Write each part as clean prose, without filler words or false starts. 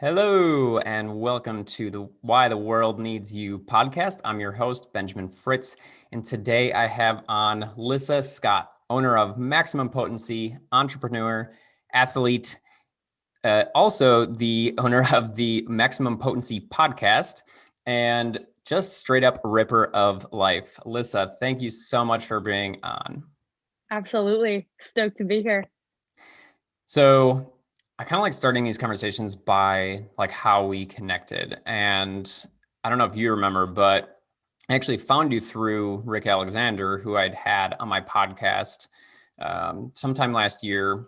Hello, and welcome to the Why the World Needs You podcast. I'm your host, Benjamin Fritz, and today I have on Lyssa Scott, owner of Maximum Potency, entrepreneur, athlete, also the owner of the Maximum Potency podcast, and just straight up ripper of life. Lyssa, thank you so much for being on. Absolutely. Stoked to be here. So I kind of like starting these conversations by like how we connected. And I don't know if you remember, but I actually found you through Rick Alexander, who I'd had on my podcast sometime last year.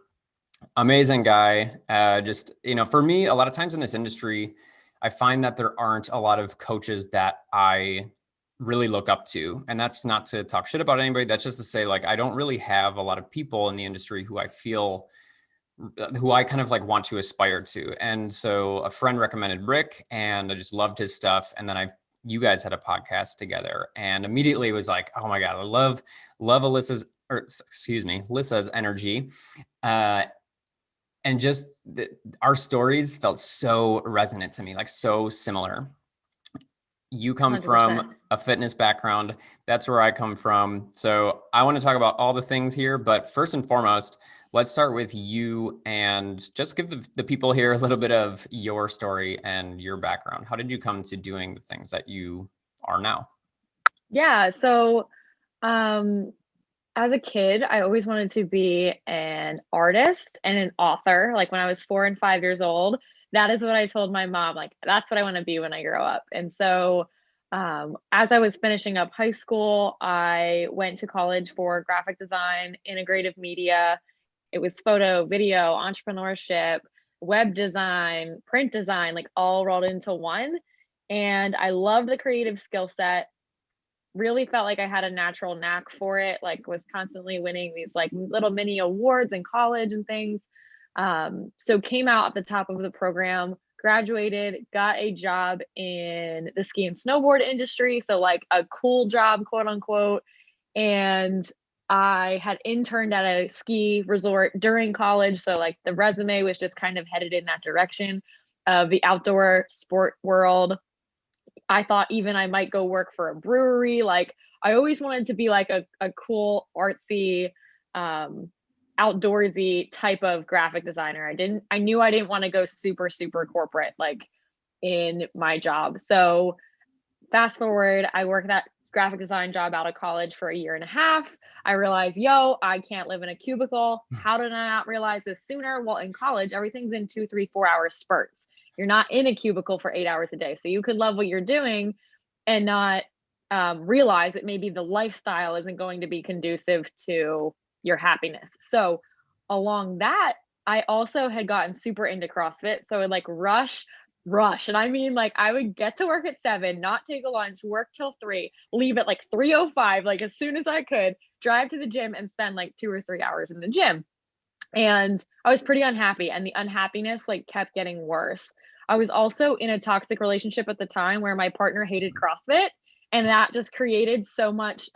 Amazing guy. For me, a lot of times in this industry, I find that there aren't a lot of coaches that I really look up to. And that's not to talk shit about anybody. That's just to say, like, I don't really have a lot of people in the industry who I kind of like want to aspire to. And so a friend recommended Rick and I just loved his stuff. And then you guys had a podcast together and immediately was like, oh my God, I love Lyssa's energy. And just our stories felt so resonant to me, like so similar. You come 100%. from a fitness background. That's where I come from. So I want to talk about all the things here, but first and foremost, let's start with you and just give the people here a little bit of your story and your background. How did you come to doing the things that you are now? Yeah. Um, as a kid, I always wanted to be an artist and an author. Like when I was 4 and 5 years old, that is what I told my mom. Like, that's what I want to be when I grow up. As I was finishing up high school, I went to college for graphic design, integrative media. It was photo, video, entrepreneurship, web design, print design, like all rolled into one. And I loved the creative skill set. Really felt like I had a natural knack for it, like was constantly winning these like little mini awards in college and things. So came out at the top of the program, graduated, got a job in the ski and snowboard industry. So like a cool job, quote unquote. And I had interned at a ski resort during college. So like the resume was just kind of headed in that direction of the outdoor sport world. I thought even I might go work for a brewery. Like I always wanted to be like a cool, artsy, outdoorsy type of graphic designer. I knew I didn't want to go super, super corporate like in my job. So fast forward, I worked that graphic design job out of college for a year and a half. I realized, I can't live in a cubicle. How did I not realize this sooner? Well, in college, everything's in 2, 3, 4 hour spurts. You're not in a cubicle for 8 hours a day. So you could love what you're doing and not realize that maybe the lifestyle isn't going to be conducive to your happiness. So along that, I also had gotten super into CrossFit. So I would like rush. And I mean, like, I would get to work at 7, not take a lunch, work till 3, leave at like 3:05, like as soon as I could, drive to the gym and spend like 2 or 3 hours in the gym. And I was pretty unhappy, and the unhappiness like kept getting worse. I was also in a toxic relationship at the time where my partner hated CrossFit, and that just created so much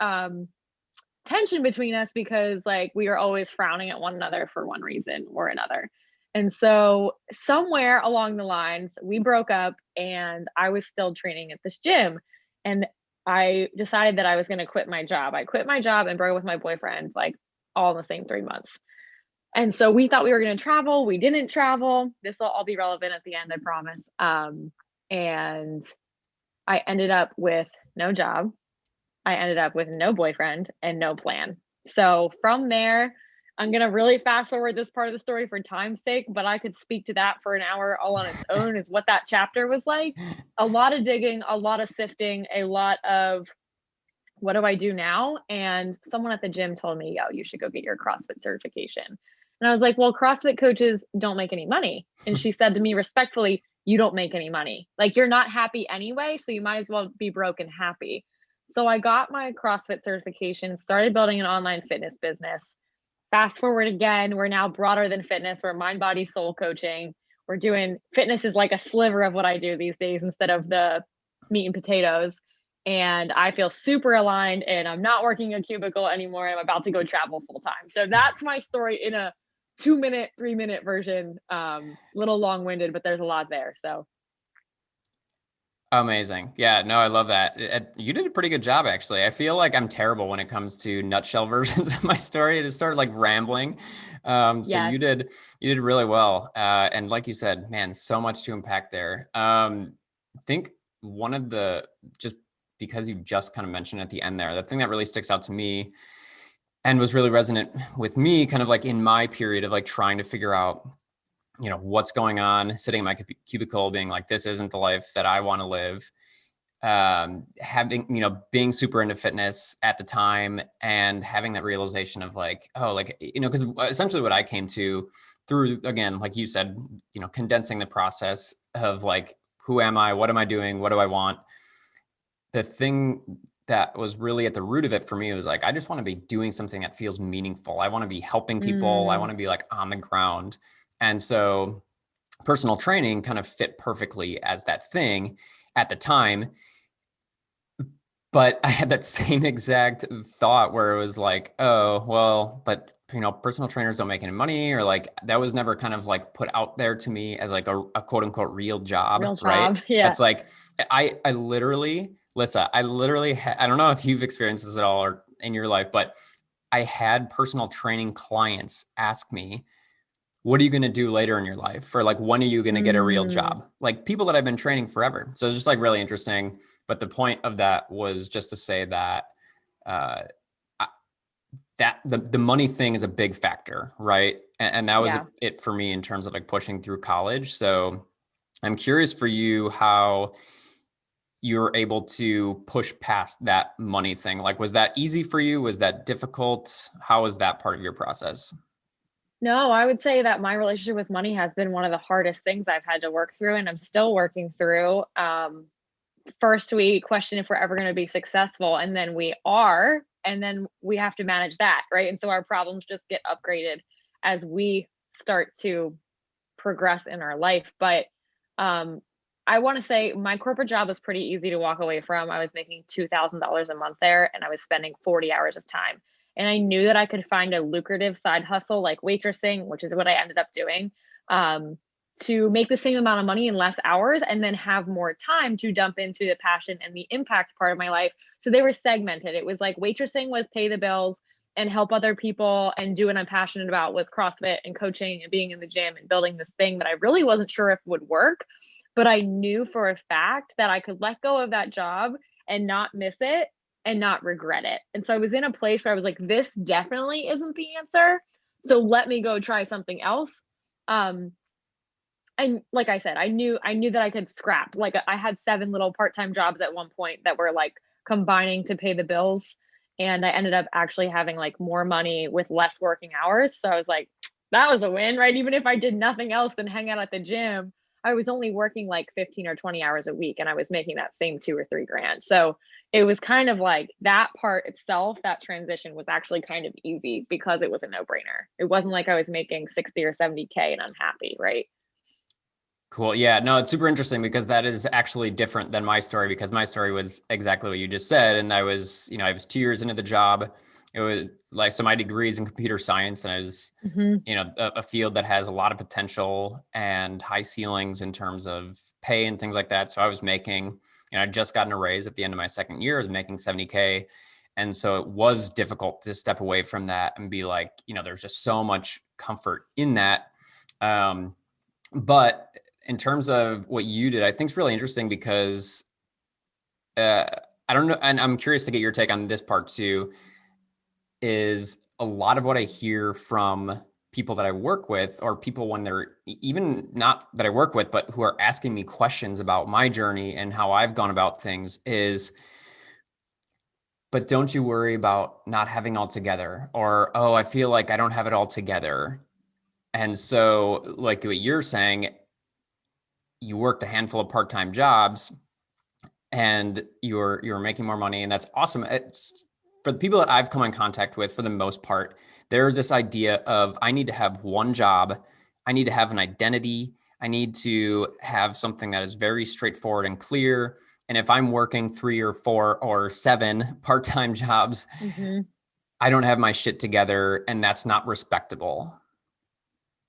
tension between us because like we were always frowning at one another for one reason or another. And so somewhere along the lines, we broke up and I was still training at this gym. And I decided that I was going to quit my job. I quit my job and broke up with my boyfriend like all in the same 3 months. And so we thought we were going to travel. We didn't travel. This will all be relevant at the end, I promise. And I ended up with no job. I ended up with no boyfriend and no plan. So from there, I'm going to really fast forward this part of the story for time's sake, but I could speak to that for an hour all on its own, is what that chapter was like. A lot of digging, a lot of sifting, a lot of what do I do now? And someone at the gym told me, you should go get your CrossFit certification. And I was like, well, CrossFit coaches don't make any money. And she said to me respectfully, you don't make any money. Like you're not happy anyway. So you might as well be broke and happy. So I got my CrossFit certification, started building an online fitness business. Fast forward again, we're now broader than fitness. We're mind, body, soul coaching. We're doing fitness is like a sliver of what I do these days instead of the meat and potatoes. And I feel super aligned and I'm not working a cubicle anymore. I'm about to go travel full time. So that's my story in a 2 minute, 3 minute version. Little long winded, but there's a lot there. So Amazing. Yeah, no, I love that. You did a pretty good job, actually. I feel like I'm terrible when it comes to nutshell versions of my story. I just started like rambling. So yes. you did really well. And like you said, man, so much to unpack there. I think one of the, just because you just kind of mentioned at the end there, the thing that really sticks out to me and was really resonant with me, kind of like in my period of like trying to figure out, what's going on, sitting in my cubicle, being like, this isn't the life that I want to live. Having, being super into fitness at the time and having that realization of like, oh, like, because essentially what I came to through, again, like you said, condensing the process of like, who am I? What am I doing? What do I want? The thing that was really at the root of it for me was like, I just want to be doing something that feels meaningful. I want to be helping people. I want to be like on the ground. And so personal training kind of fit perfectly as that thing at the time. But I had that same exact thought where it was like, oh, well, but personal trainers don't make any money, or like that was never kind of like put out there to me as like a quote unquote real job, Real right? job. Yeah. That's like, I literally, Lyssa, I don't know if you've experienced this at all or in your life, but I had personal training clients ask me, what are you going to do later in your life? Or like, when are you going to get a real job? Like people that I've been training forever. So it's just like really interesting. But the point of that was just to say that, uh, that the money thing is a big factor, right? And that was Yeah. it for me in terms of like pushing through college. So I'm curious for you how you're able to push past that money thing. Like, was that easy for you? Was that difficult? How was that part of your process? No, I would say that my relationship with money has been one of the hardest things I've had to work through, and I'm still working through. First, we question if we're ever going to be successful, and then we are, and then we have to manage that, right? And so our problems just get upgraded as we start to progress in our life. But um, I want to say my corporate job was pretty easy to walk away from. I was making $2,000 a month there, and I was spending 40 hours of time. And I knew that I could find a lucrative side hustle like waitressing, which is what I ended up doing, um, to make the same amount of money in less hours and then have more time to dump into the passion and the impact part of my life. So they were segmented. It was like waitressing was pay the bills and help other people and do what I'm passionate about was CrossFit and coaching and being in the gym and building this thing that I really wasn't sure if would work. But I knew for a fact that I could let go of that job and not miss it and not regret it. And so I was in a place where I was like, this definitely isn't the answer. So let me go try something else. Um, and like I said, I knew that I could scrap. Like I had 7 little part-time jobs at one point that were like combining to pay the bills. And I ended up actually having like more money with less working hours. So I was like, that was a win, right? Even if I did nothing else than hang out at the gym, I was only working like 15 or 20 hours a week and I was making that same 2 or 3 grand. So it was kind of like that part itself, that transition was actually kind of easy because it was a no-brainer. It wasn't like I was making 60 or 70K and unhappy, right? Cool. Yeah, no, it's super interesting because that is actually different than my story, because my story was exactly what you just said. And I was 2 years into the job. It was like, so my degree is in computer science, and I was, Mm-hmm. a field that has a lot of potential and high ceilings in terms of pay and things like that. So I was making, and I'd just gotten a raise at the end of my second year. I was making 70K. And so it was difficult to step away from that and be like, there's just so much comfort in that. But in terms of what you did, I think it's really interesting because uh, I don't know, and I'm curious to get your take on this part too. Is a lot of what I hear from people that I work with, or people when they're even not that I work with, but who are asking me questions about my journey and how I've gone about things, is, but don't you worry about not having it all together, or, oh, I feel like I don't have it all together. And so, like what you're saying, you worked a handful of part-time jobs and you're making more money, and that's awesome. It's, for the people that I've come in contact with, for the most part, there's this idea of, I need to have one job, I need to have an identity, I need to have something that is very straightforward and clear. And if I'm working 3 or 4 or 7 part-time jobs, Mm-hmm. I don't have my shit together, and that's not respectable.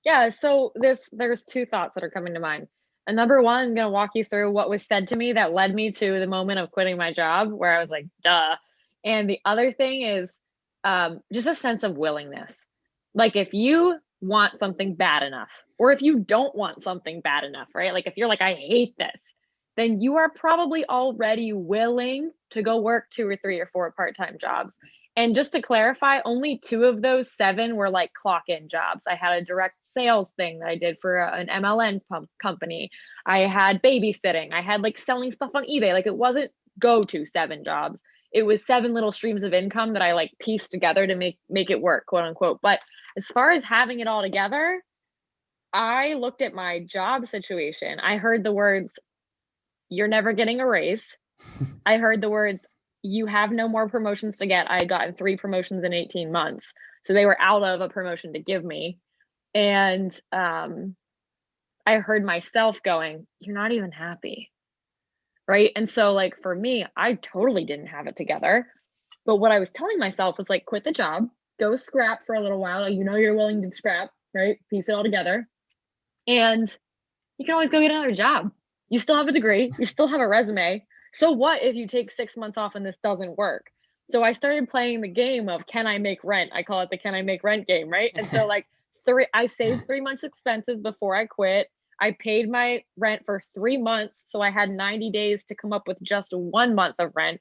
Yeah, so there's two thoughts that are coming to mind. And number one, I'm gonna walk you through what was said to me that led me to the moment of quitting my job where I was like, duh. And the other thing is just a sense of willingness. Like if you want something bad enough, or if you don't want something bad enough, right? Like if you're like, I hate this, then you are probably already willing to go work two or three or four part-time jobs. And just to clarify, only two of those seven were like clock in jobs. I had a direct sales thing that I did for an MLN company. I had babysitting. I had like selling stuff on eBay. Like it wasn't go to seven jobs. It was seven little streams of income that I like pieced together to make it work, quote unquote. But as far as having it all together, I looked at my job situation. I heard the words, "You're never getting a raise." I heard the words, "You have no more promotions to get." I had gotten three promotions in 18 months. So they were out of a promotion to give me. And I heard myself going, "You're not even happy." Right. And so, like, for me, I totally didn't have it together. But what I was telling myself was like, quit the job, go scrap for a little while. You know, you're willing to scrap, right? Piece it all together. And you can always go get another job. You still have a degree, you still have a resume. So what if you take 6 months off and this doesn't work? So I started playing the game of can I make rent? I call it the can I make rent game, right? And so like I saved 3 months expenses before I quit. I paid my rent for 3 months. So I had 90 days to come up with just 1 month of rent,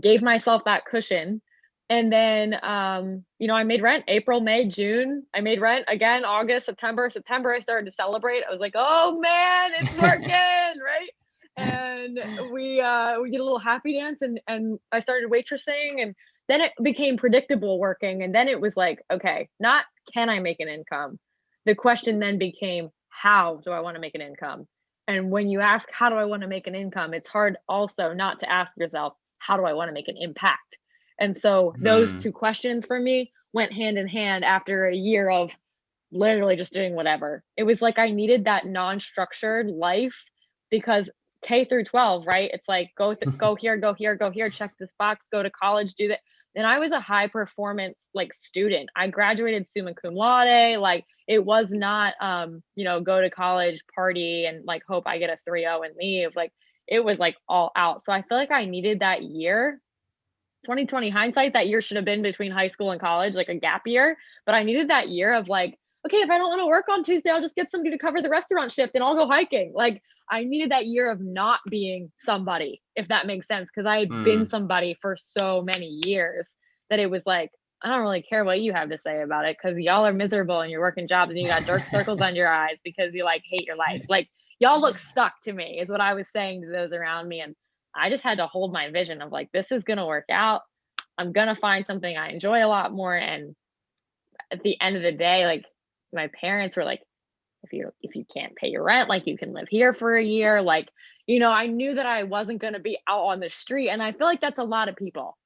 gave myself that cushion. And then, I made rent April, May, June. I made rent again, August, September. September, I started to celebrate. I was like, oh man, it's working, right? And we did a little happy dance and I started waitressing and then it became predictable working. And then it was like, okay, not can I make an income? The question then became, how do I want to make an income? And when you ask, how do I want to make an income? It's hard also not to ask yourself, how do I want to make an impact? And so those Hmm. two questions for me went hand in hand after a year of literally just doing whatever. It was like I needed that non-structured life because K through 12, right? It's like go here, go here, go here, check this box, go to college, do that. And I was a high performance like student. I graduated summa cum laude. Like it was not go to college, party and like hope I get a 3.0 and leave. Like it was like all out. So I feel like I needed that year. 2020 hindsight, that year should have been between high school and college, like a gap year. But I needed that year of like, okay, if I don't want to work on Tuesday, I'll just get somebody to cover the restaurant shift and I'll go hiking. Like I needed that year of not being somebody, if that makes sense. Cause I had been Hmm. somebody for so many years that it was like, I don't really care what you have to say about it because y'all are miserable and you're working jobs and you got dark circles under your eyes because you like hate your life. Like y'all look stuck to me, is what I was saying to those around me. And I just had to hold my vision of like, this is going to work out. I'm going to find something I enjoy a lot more. And at the end of the day, like my parents were like, if you can't pay your rent, like you can live here for a year. Like, I knew that I wasn't going to be out on the street. And I feel like that's a lot of people.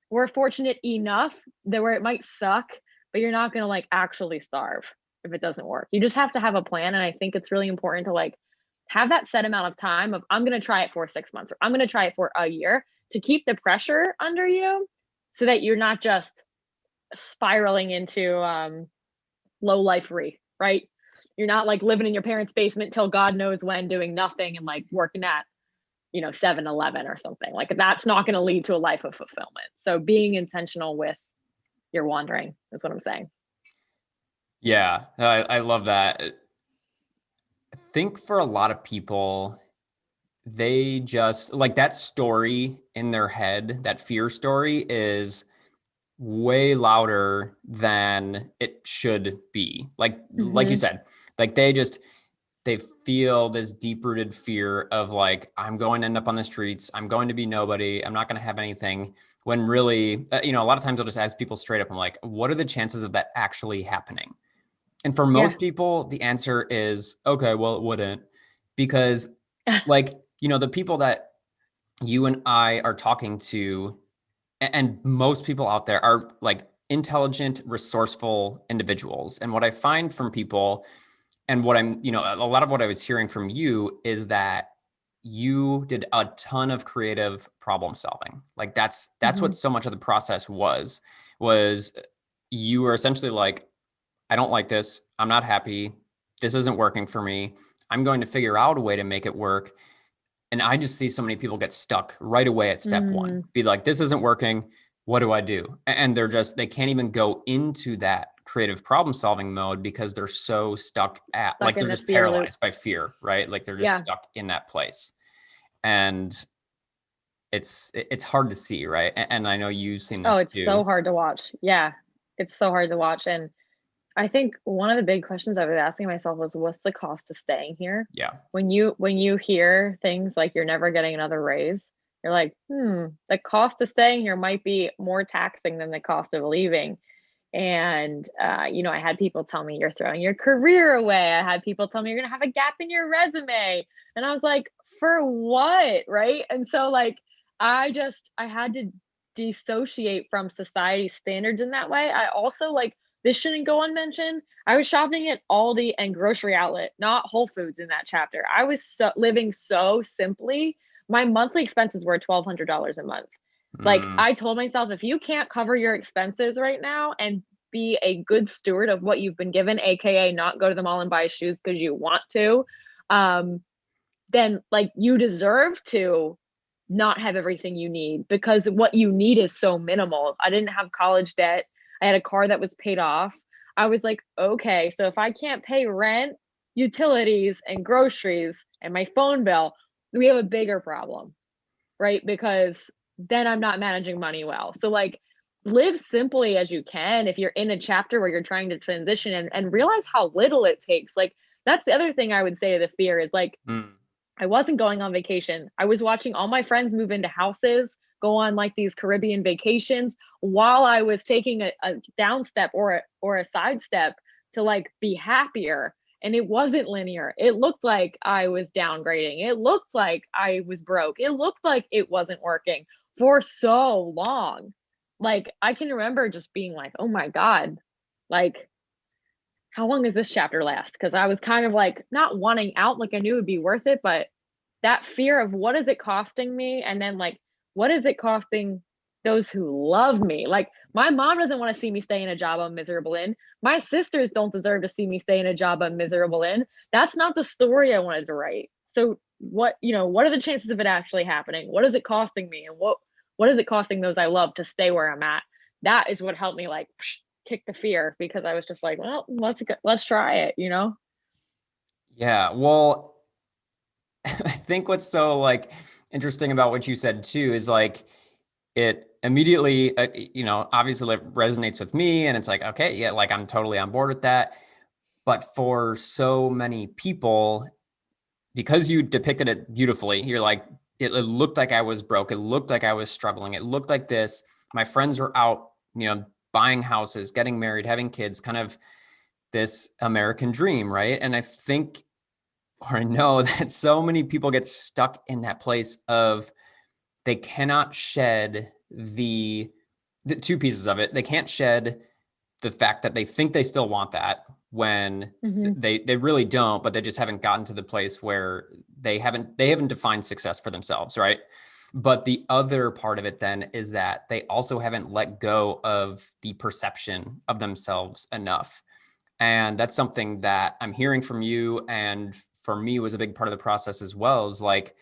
We're fortunate enough that where it might suck, but you're not going to like actually starve if it doesn't work. You just have to have a plan. And I think it's really important to like have that set amount of time of I'm going to try it for 6 months or I'm going to try it for a year to keep the pressure under you so that you're not just spiraling into low life right? You're not like living in your parents' basement till God knows when doing nothing and like working at 7-Eleven or something. Like that's not going to lead to a life of fulfillment. So being intentional with your wandering is what I'm saying. Yeah, I love that. I think for a lot of people, they just like that story in their head, that fear story is way louder than it should be. Like you Mm-hmm. said, like they feel this deep-rooted fear of like I'm going to end up on the streets, I'm going to be nobody, I'm not going to have anything, when really a lot of times I'll just ask people straight up, I'm like, what are the chances of that actually happening? And for Yeah. most people the answer is okay, well it wouldn't, because like the people that you and I are talking to, and most people out there are like intelligent, resourceful individuals. And what I find from people, and what a lot of what I was hearing from you is that you did a ton of creative problem solving. Like that's Mm-hmm. what so much of the process was you were essentially like, I don't like this. I'm not happy. this isn't working for me. I'm going to figure out a way to make it work. And I just see so many people get stuck right away at step one, Mm, be like, this isn't working. What do I do? And they can't even go into that creative problem solving mode because they're so stuck at, stuck like, in they're the just fear loop. paralyzed by fear, right? Like they're just Yeah. stuck in that place. And it's hard to see, right? And I know you've seen Oh, this it's so too. hard to watch. Yeah. It's so hard to watch. And I think one of the big questions I was asking myself was, what's the cost of staying here? Yeah. When you hear things like you're never getting another raise, you're like, the cost of staying here might be more taxing than the cost of leaving. And I had people tell me you're throwing your career away. I had people tell me you're gonna have a gap in your resume. And I was like, for what? Right. And so like I had to dissociate from society standards in that way. I also like this shouldn't go unmentioned. I was shopping at Aldi and grocery outlet, not Whole Foods in that chapter. I was living so simply. My monthly expenses were $1,200 a month. Like Mm, I told myself, if you can't cover your expenses right now and be a good steward of what you've been given, aka not go to the mall and buy shoes because you want to, um, then like you deserve to not have everything you need because what you need is so minimal. I didn't have college debt. I had a car that was paid off. I was like, okay, so if I can't pay rent, utilities, and groceries and my phone bill, we have a bigger problem, right? Because then I'm not managing money well. So like live simply as you can if you're in a chapter where you're trying to transition and realize how little it takes. Like that's the other thing I would say to the fear is like mm. I wasn't going on vacation. I was watching all my friends move into houses, go on like these Caribbean vacations while I was taking a down step or a side step to like be happier. And it wasn't linear. It looked like I was downgrading. It looked like I was broke. It looked like it wasn't working for so long. Like I can remember just being like, "Oh my god, like how long does this chapter last?" Because I was kind of like not wanting out, like I knew it would be worth it, but that fear of what is it costing me? And then like, what is it costing those who love me? Like my mom doesn't want to see me stay in a job I'm miserable in. My sisters don't deserve to see me stay in a job I'm miserable in. That's not the story I wanted to write. So what are the chances of it actually happening? What is it costing me? And what is it costing those I love to stay where I'm at? That is what helped me like kick the fear because I was just like, well, let's try it. Yeah. Well, I think what's so like interesting about what you said too is like it immediately, obviously it resonates with me, and it's like, okay, yeah, like I'm totally on board with that. But for so many people, because you depicted it beautifully, you're like, it looked like I was broke. It looked like I was struggling. It looked like this. My friends were out, buying houses, getting married, having kids, kind of this American dream, right? And I think, or I know that so many people get stuck in that place of they cannot shed the two pieces of it. They can't shed the fact that they think they still want that when Mm-hmm. they really don't, but they just haven't gotten to the place where they haven't defined success for themselves, right? But the other part of it then is that they also haven't let go of the perception of themselves enough. And that's something that I'm hearing from you, and for me was a big part of the process as well, is like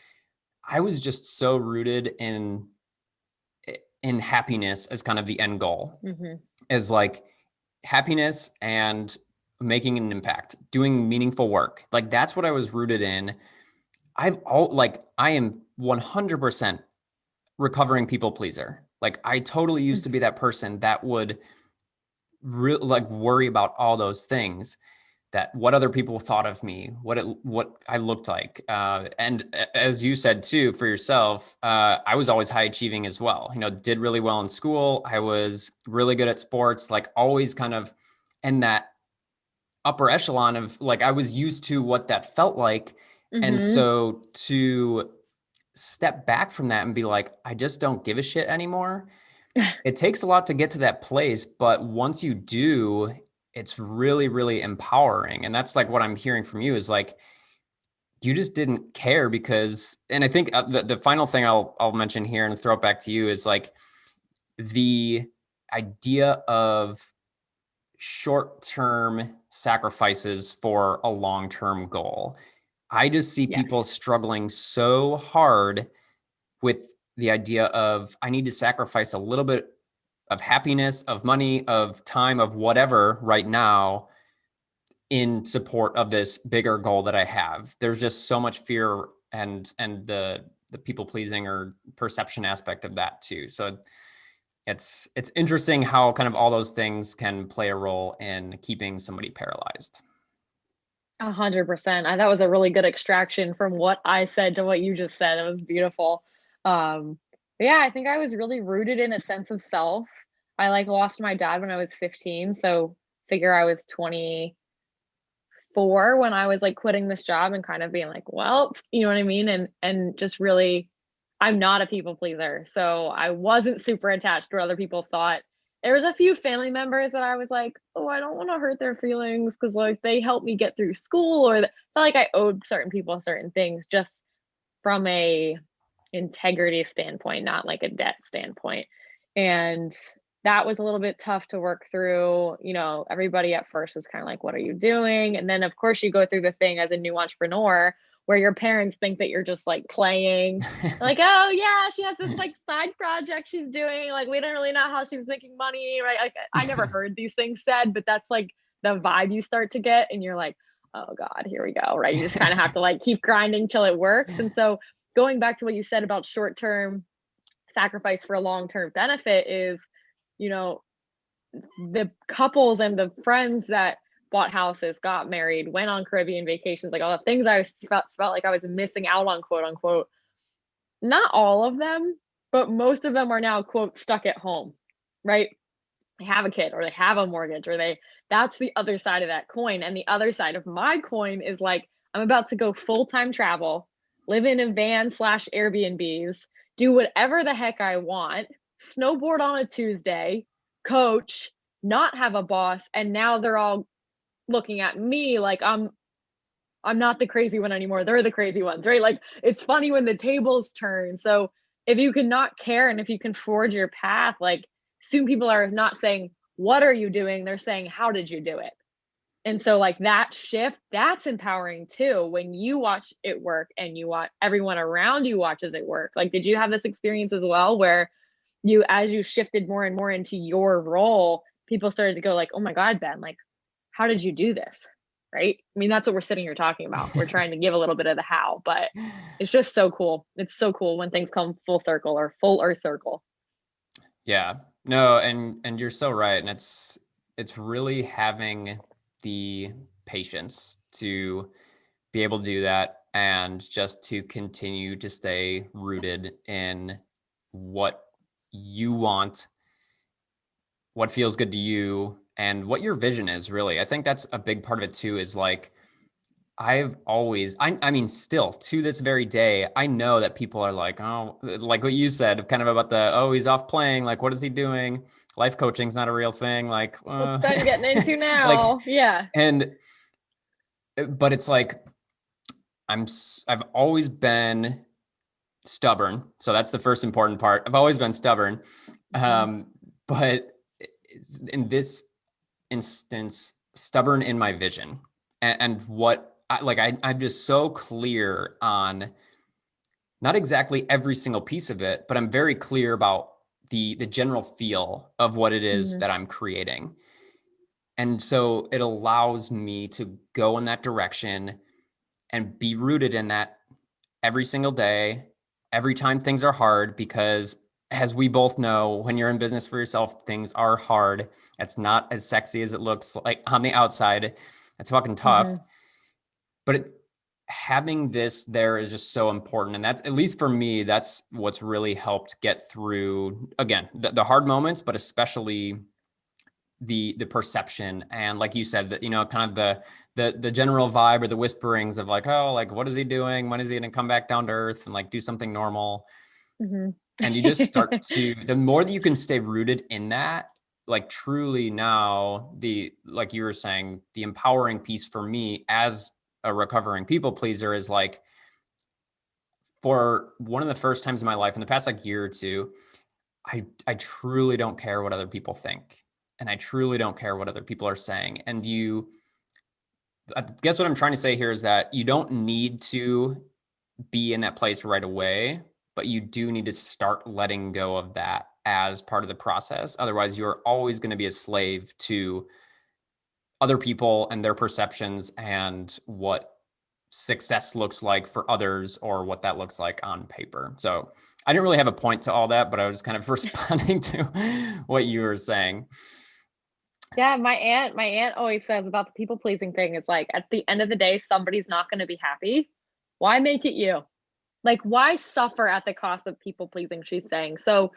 I was just so rooted in happiness as kind of the end goal, Mm-hmm. as like happiness and making an impact, doing meaningful work. Like that's what I was rooted in. I am 100% recovering people pleaser. Like I totally used to be that person that would like worry about all those things, that what other people thought of me, what I looked like, and as you said too for yourself, I was always high achieving as well. Did really well in school. I was really good at sports, like always kind of in that upper echelon of like I was used to what that felt like, and Mm-hmm. so to step back from that and be like, I just don't give a shit anymore. It takes a lot to get to that place, but once you do, it's really, really empowering. And that's like what I'm hearing from you is like, you just didn't care because, and I think the final thing I'll mention here and throw it back to you is like the idea of short term sacrifices for a long-term goal. I just see Yes. people struggling so hard with the idea of I need to sacrifice a little bit of happiness, of money, of time, of whatever right now in support of this bigger goal that I have. There's just so much fear and the people pleasing or perception aspect of that too. So it's interesting how kind of all those things can play a role in keeping somebody paralyzed. 100%. That was a really good extraction from what I said to what you just said. It was beautiful. Yeah, I think I was really rooted in a sense of self. I like lost my dad when I was 15, so figure I was 24 when I was like quitting this job and kind of being like, well, you know what I mean? And just really I'm not a people pleaser. So I wasn't super attached to what other people thought. There was a few family members that I was like, oh, I don't want to hurt their feelings because like they helped me get through school or felt like I owed certain people certain things just from a integrity standpoint, not like a debt standpoint. And that was a little bit tough to work through. You know, everybody at first was kind of like, what are you doing? And then, of course, you go through the thing as a new entrepreneur where your parents think that you're just like playing, like, oh, yeah, she has this like side project she's doing. Like, we don't really know how she was making money, right? Like, I never heard these things said, but that's like the vibe you start to get. And you're like, oh, God, here we go, right? You just kind of have to like keep grinding till it works. And so, going back to what you said about short term sacrifice for a long term benefit is, you know, the couples and the friends that bought houses, got married, went on Caribbean vacations, like all the things I felt like I was missing out on, quote unquote. Not all of them, but most of them are now, quote, stuck at home, right? They have a kid or they have a mortgage or that's the other side of that coin. And the other side of my coin is like, I'm about to go full time travel, live in a van slash Airbnbs, do whatever the heck I want, snowboard on a Tuesday, coach, not have a boss. And now they're all looking at me like I'm not the crazy one anymore. They're the crazy ones, right? Like it's funny when the tables turn. So if you can not care and if you can forge your path, like soon people are not saying, what are you doing? They're saying, how did you do it? And so like that shift, that's empowering too. When you watch it work and you watch everyone around you watches it work. Like, did you have this experience as well where you, as you shifted more and more into your role, people started to go like, oh my God, Ben, like, how did you do this? Right. I mean, that's what we're sitting here talking about. We're trying to give a little bit of the how, but it's just so cool. It's so cool when things come full circle or full earth circle. Yeah, no, and you're so right. And it's really having the patience to be able to do that and just to continue to stay rooted in what you want, what feels good to you, and what your vision is really. I think that's a big part of it too, is like I've always, I mean, still to this very day, I know that people are like, oh, like what you said, kind of about the, oh, he's off playing. Like, what is he doing? Life coaching's not a real thing. Like, What's Ben getting into like, now? Yeah. and, but it's like, I've always been stubborn. So that's the first important part. I've always been stubborn. Mm-hmm. But in this instance, stubborn in my vision and what I'm just so clear on not exactly every single piece of it, but I'm very clear about the general feel of what it is Mm-hmm. that I'm creating. And so it allows me to go in that direction and be rooted in that every single day, every time things are hard, because as we both know, when you're in business for yourself, things are hard. It's not as sexy as it looks like on the outside. It's fucking Mm-hmm. tough. But having this there is just so important. And that's, at least for me, that's what's really helped get through, again, the hard moments, but especially the perception. And like you said, that, you know, kind of the general vibe or the whisperings of like, oh, like, what is he doing? When is he going to come back down to earth and like do something normal? And you just start Mm-hmm. to, the more that you can stay rooted in that, like truly now, the, like you were saying, the empowering piece for me as a recovering people pleaser is like, for one of the first times in my life in the past like year or two, I truly don't care what other people think. And I truly don't care what other people are saying. And I guess what I'm trying to say here is that you don't need to be in that place right away, but you do need to start letting go of that as part of the process. Otherwise, you're always going to be a slave to other people and their perceptions and what success looks like for others or what that looks like on paper. So I didn't really have a point to all that, but I was kind of responding to what you were saying. Yeah, my aunt always says about the people pleasing thing, it's like at the end of the day, somebody's not going to be happy. Why make it you? Like, why suffer at the cost of people pleasing, she's saying. So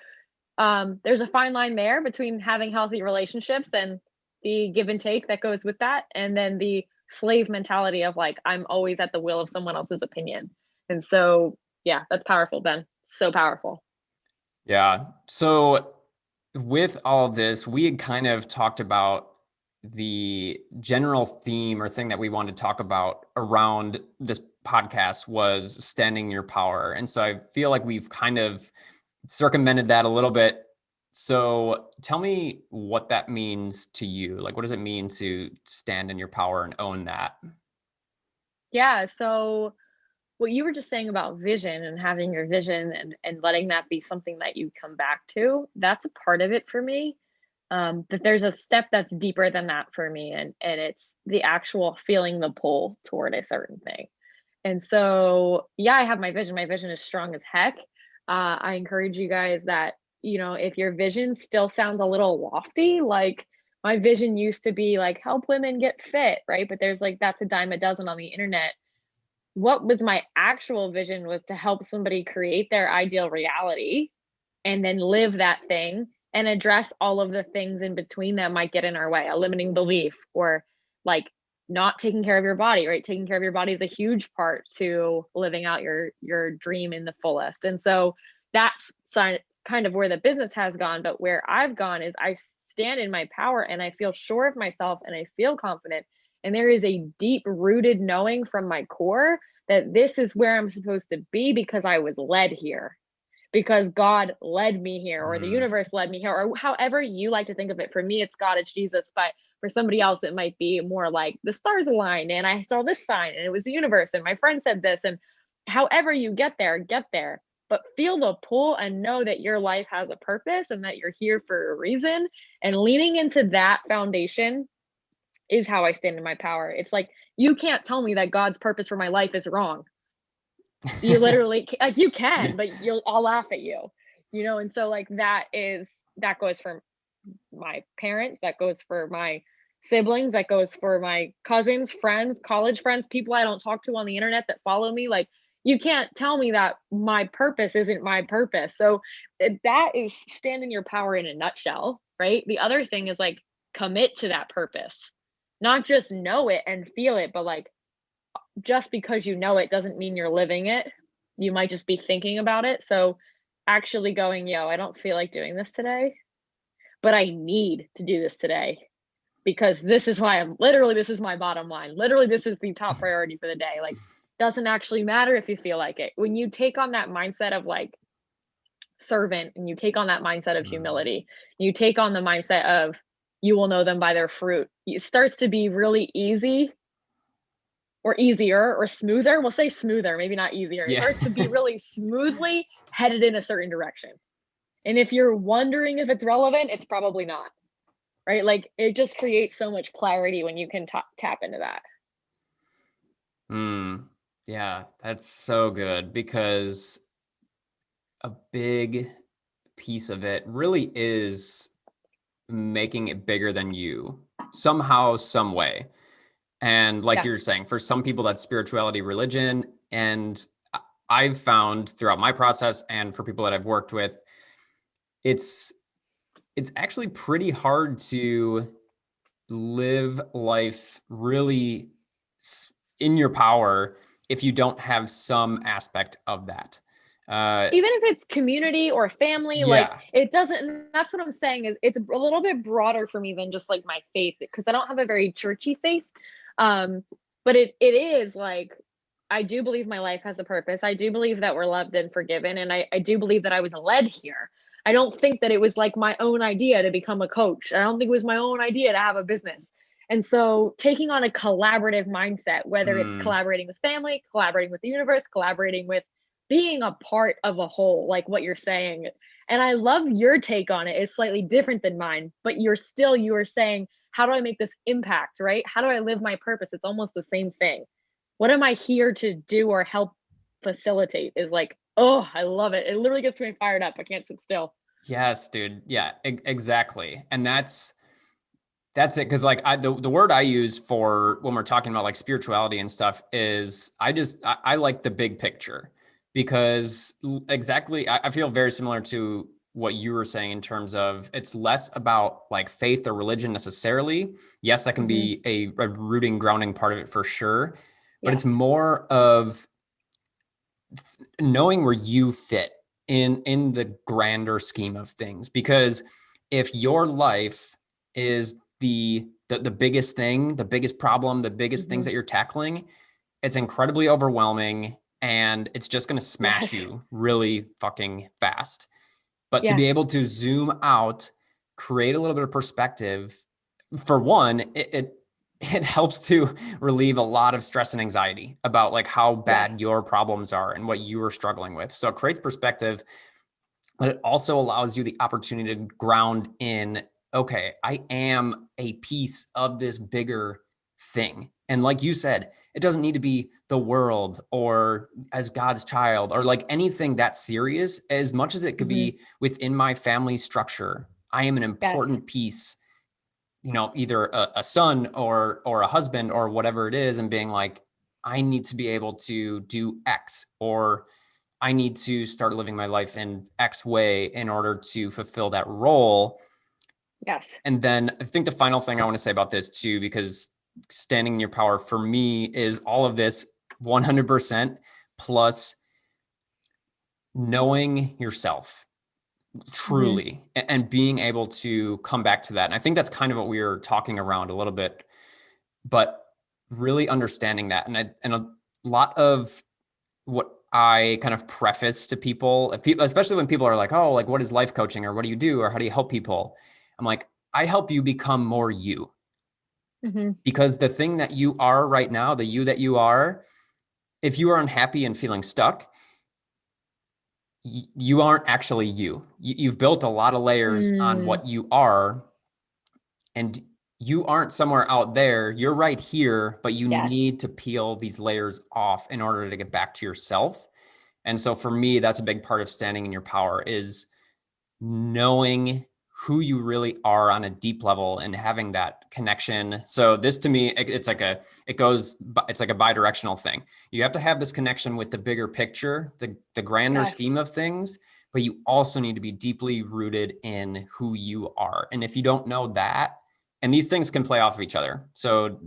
there's a fine line there between having healthy relationships and the give and take that goes with that, and then the slave mentality of like, I'm always at the will of someone else's opinion. And so, yeah, that's powerful, Ben. So powerful. Yeah. So with all of this, we had kind of talked about the general theme or thing that we wanted to talk about around this podcast was standing your power. And so I feel like we've kind of circumvented that a little bit. So tell me what that means to you. Like, what does it mean to stand in your power and own that? Yeah. So what you were just saying about vision and having your vision and letting that be something that you come back to, that's a part of it for me. But there's a step that's deeper than that for me, and it's the actual feeling the pull toward a certain thing. And so, yeah, I have my vision. My vision is strong as heck. I encourage you guys that, if your vision still sounds a little lofty, like my vision used to be like help women get fit, right? But there's like that's a dime a dozen on the internet. What was my actual vision was to help somebody create their ideal reality and then live that thing and address all of the things in between that might get in our way, a limiting belief or like not taking care of your body, right? Taking care of your body is a huge part to living out your dream in the fullest. And so that's kind of where the business has gone, but where I've gone is I stand in my power and I feel sure of myself and I feel confident, and there is a deep rooted knowing from my core that this is where I'm supposed to be because I was led here, because God led me here, or the Mm, universe led me here, or however you like to think of it. For me, it's God, it's Jesus. But for somebody else, it might be more like the stars aligned and I saw this sign and it was the universe and my friend said this. And however you get there, get there. But feel the pull and know that your life has a purpose and that you're here for a reason. And leaning into that foundation is how I stand in my power. It's like, you can't tell me that God's purpose for my life is wrong. You literally like you can, but I'll laugh at you, and so like that goes for my parents, that goes for my siblings, that goes for my cousins, friends, college friends, people I don't talk to on the internet that follow me. Like, you can't tell me that my purpose isn't my purpose. So that is stand in your power in a nutshell, right? The other thing is like commit to that purpose, not just know it and feel it, but like just because you know it doesn't mean you're living it. You might just be thinking about it. So actually going, yo, I don't feel like doing this today, but I need to do this today because this is why I'm literally, this is my bottom line. Literally, this is the top priority for the day. Like, doesn't actually matter if you feel like it. When you take on that mindset of like servant and you take on that mindset of mm. humility, you take on the mindset of you will know them by their fruit, it starts to be really easy or easier or smoother. We'll say smoother, maybe not easier. It Yeah. starts to be really smoothly headed in a certain direction. And if you're wondering if it's relevant, it's probably not, right? Like it just creates so much clarity when you can tap into that. Mm. Yeah, that's so good because a big piece of it really is making it bigger than you somehow, some way. And like Yes. you're saying, for some people, that's spirituality, religion. And I've found throughout my process and for people that I've worked with, it's it's actually pretty hard to live life really in your power if you don't have some aspect of that. Uh, Even if it's community or family, like yeah, it doesn't, that's what I'm saying is it's a little bit broader for me than just like my faith, because I don't have a very churchy faith. Um, but it is like I do believe my life has a purpose. I do believe that we're loved and forgiven. And I do believe that I was led here. I don't think that it was like my own idea to become a coach. I don't think it was my own idea to have a business. And so taking on a collaborative mindset, whether it's Mm, collaborating with family, collaborating with the universe, collaborating with being a part of a whole, like what you're saying. And I love your take on it. It's slightly different than mine, but you are saying, how do I make this impact, right? How do I live my purpose? It's almost the same thing. What am I here to do or help facilitate is like, oh, I love it. It literally gets me fired up. I can't sit still. yes, dude. Yeah, exactly. And that's it. Cause like the word I use for when we're talking about like spirituality and stuff is I like the big picture because exactly, I feel very similar to what you were saying in terms of it's less about like faith or religion necessarily. Yes, that can Mm-hmm. be a rooting, grounding part of it for sure, but it's Yes. more of knowing where you fit in the grander scheme of things. Because if your life is the biggest thing, the biggest problem, the biggest things Mm-hmm. that you're tackling, it's incredibly overwhelming and it's just going to smash Yes. you really fucking fast. But to be Yes. able to zoom out, create a little bit of perspective, for one, it helps to relieve a lot of stress and anxiety about like how Yes. bad your problems are and what you are struggling with. So it creates perspective, but it also allows you the opportunity to ground in, okay, I am a piece of this bigger thing. And like you said, it doesn't need to be the world or as God's child or like anything that serious, as much as it could Mm-hmm. be within my family structure. I am an Yes. important piece, either a son or a husband or whatever it is, and being like, I need to be able to do X, or I need to start living my life in X way in order to fulfill that role. Yes. And then I think the final thing I want to say about this too, because standing in your power for me is all of this 100% plus knowing yourself Mm-hmm. truly and being able to come back to that. And I think that's kind of what we were talking around a little bit, but really understanding that. And a lot of what I kind of preface to people, especially when people are like, oh, like what is life coaching or what do you do or how do you help people? I'm like, I help you become more you, Mm-hmm. because the thing that you are right now, the you that you are, if you are unhappy and feeling stuck, you aren't actually you. You've built a lot of layers on Mm, what you are, and you aren't somewhere out there. You're right here, but you yes. need to peel these layers off in order to get back to yourself. And so for me, that's a big part of standing in your power is knowing who you really are on a deep level and having that connection. So this to me, it's like it's like a bidirectional thing. You have to have this connection with the bigger picture, the grander Yes. scheme of things, but you also need to be deeply rooted in who you are. And if you don't know that, and these things can play off of each other. So,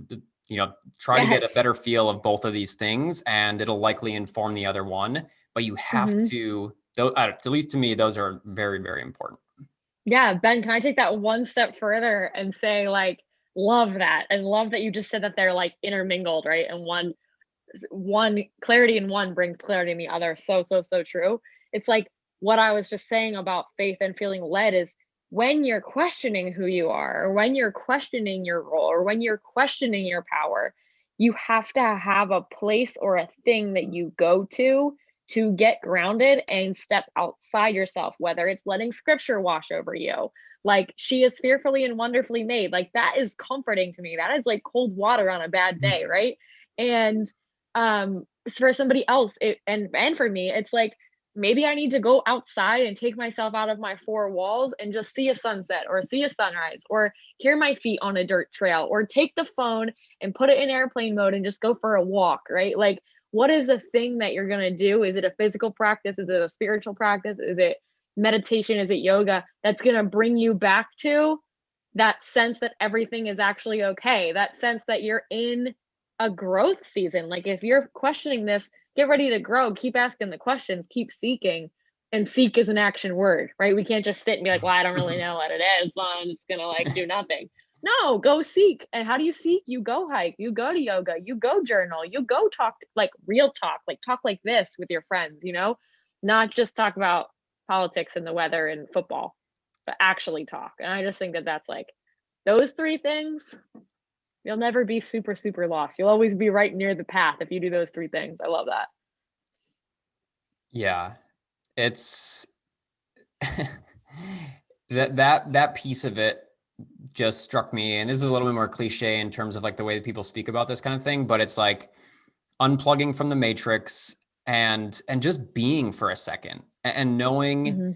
try to get Yes. a better feel of both of these things and it'll likely inform the other one, but you have Mm-hmm. to, though, at least to me, those are very, very important. Yeah, Ben, can I take that one step further and say, like, love that and love that you just said that they're like intermingled, right? And one clarity in one brings clarity in the other. So, so, so true. It's like what I was just saying about faith and feeling led is when you're questioning who you are, or when you're questioning your role, or when you're questioning your power, you have to have a place or a thing that you go to get grounded and step outside yourself, whether it's letting scripture wash over you. Like she is fearfully and wonderfully made. Like that is comforting to me. That is like cold water on a bad day, right? And for somebody else and for me it's like maybe I need to go outside and take myself out of my four walls and just see a sunset or see a sunrise or hear my feet on a dirt trail or take the phone and put it in airplane mode and just go for a walk, right? Like what is the thing that you're going to do? Is it a physical practice? Is it a spiritual practice? Is it meditation? Is it yoga that's going to bring you back to that sense that everything is actually okay, that sense that you're in a growth season? Like if you're questioning this, get ready to grow, keep asking the questions, keep seeking. And seek is an action word, right? We can't just sit and be like, well, I don't really know what it is, so I'm just gonna like do nothing. No, go seek. And how do you seek? You go hike, you go to yoga, you go journal, you go talk, like real talk like this with your friends, not just talk about politics and the weather and football, but actually talk. And I just think that that's like those three things, You'll never be super, super lost. You'll always be right near the path if you do those 3 things. I love that. Yeah. It's that piece of it just struck me. And this is a little bit more cliche in terms of like the way that people speak about this kind of thing, but it's like unplugging from the matrix and just being for a second and knowing Mm-hmm.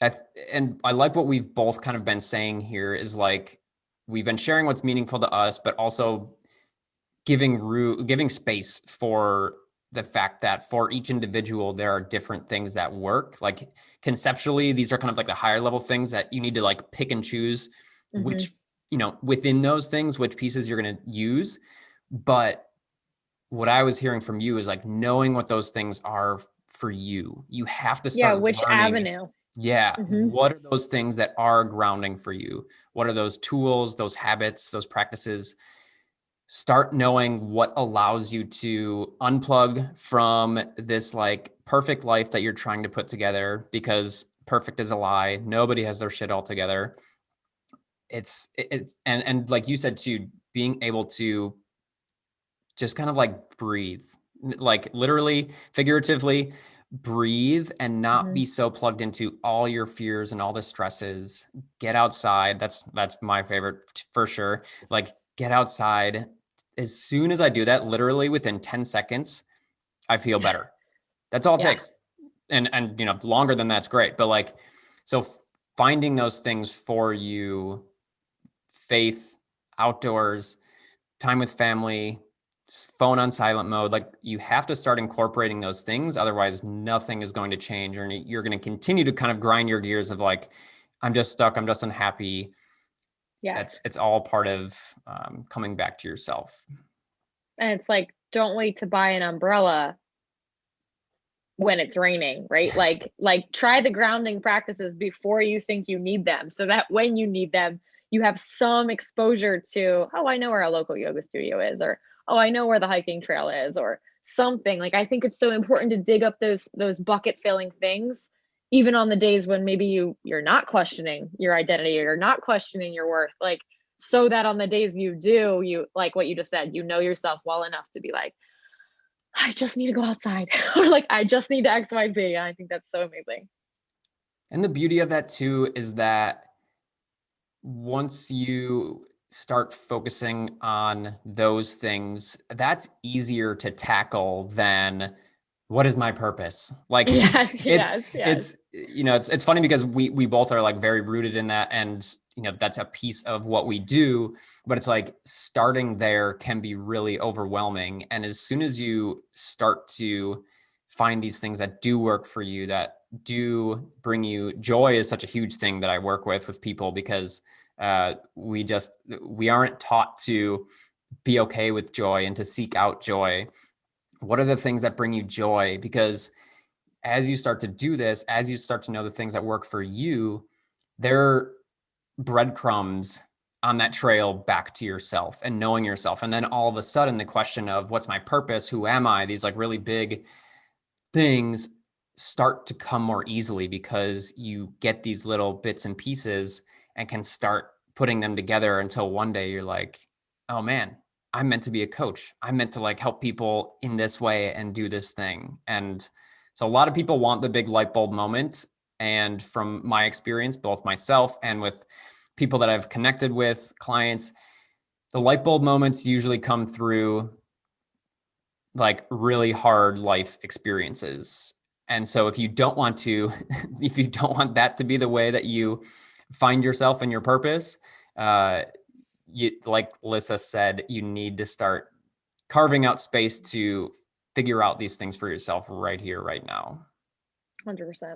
that. And I like what we've both kind of been saying here is like we've been sharing what's meaningful to us, but also giving space for the fact that for each individual there are different things that work. Like conceptually, these are kind of like the higher level things that you need to like pick and choose Mm-hmm. which, within those things, which pieces you're going to use. But what I was hearing from you is like knowing what those things are for you. You have to Yeah, start which learning. avenue? Yeah. Mm-hmm. What are those things that are grounding for you? What are those tools, those habits, those practices? Start knowing what allows you to unplug from this like perfect life that you're trying to put together, because perfect is a lie. Nobody has their shit all together. And like you said too, being able to just kind of like breathe, like literally, figuratively breathe and not Mm-hmm. be so plugged into all your fears and all the stresses. Get outside. That's my favorite for sure. Like get outside. As soon as I do that, literally within 10 seconds, I feel Yeah. better. That's all it Yeah. takes. And longer than that's great. But like, so finding those things for you, faith, outdoors, time with family, phone on silent mode. Like you have to start incorporating those things. Otherwise, nothing is going to change. And you're going to continue to kind of grind your gears of like, I'm just stuck. I'm just unhappy. Yes. It's all part of coming back to yourself. And it's like, don't wait to buy an umbrella when it's raining, right? Like try the grounding practices before you think you need them, so that when you need them, you have some exposure to, oh, I know where a local yoga studio is, or oh, I know where the hiking trail is, or something. Like I think it's so important to dig up those bucket filling things, even on the days when maybe you're not questioning your identity, or you're not questioning your worth, like so that on the days you do, you, like what you just said, you know yourself well enough to be like, I just need to go outside, or like I just need to X, Y, Z. And I think that's so amazing. And the beauty of that too is that once you start focusing on those things, that's easier to tackle than what is my purpose? Like Yes, it's yes, yes. it's funny because we both are like very rooted in that, and that's a piece of what we do, but it's like starting there can be really overwhelming. And as soon as you start to find these things that do work for you, that do bring you joy, is such a huge thing that I work with people, because we aren't taught to be okay with joy and to seek out joy. What are the things that bring you joy? Because as you start to do this, as you start to know the things that work for you, they're breadcrumbs on that trail back to yourself and knowing yourself. And then all of a sudden, the question of what's my purpose? Who am I? These like really big things start to come more easily, because you get these little bits and pieces and can start putting them together until one day you're like, oh man, I'm meant to be a coach. I'm meant to like help people in this way and do this thing. And so a lot of people want the big light bulb moment. And from my experience, both myself and with people that I've connected with, clients, the light bulb moments usually come through like really hard life experiences. And so if you don't want to, if you don't want that to be the way that you find yourself and your purpose, you, like Lyssa said, you need to start carving out space to figure out these things for yourself right here, right now. 100%.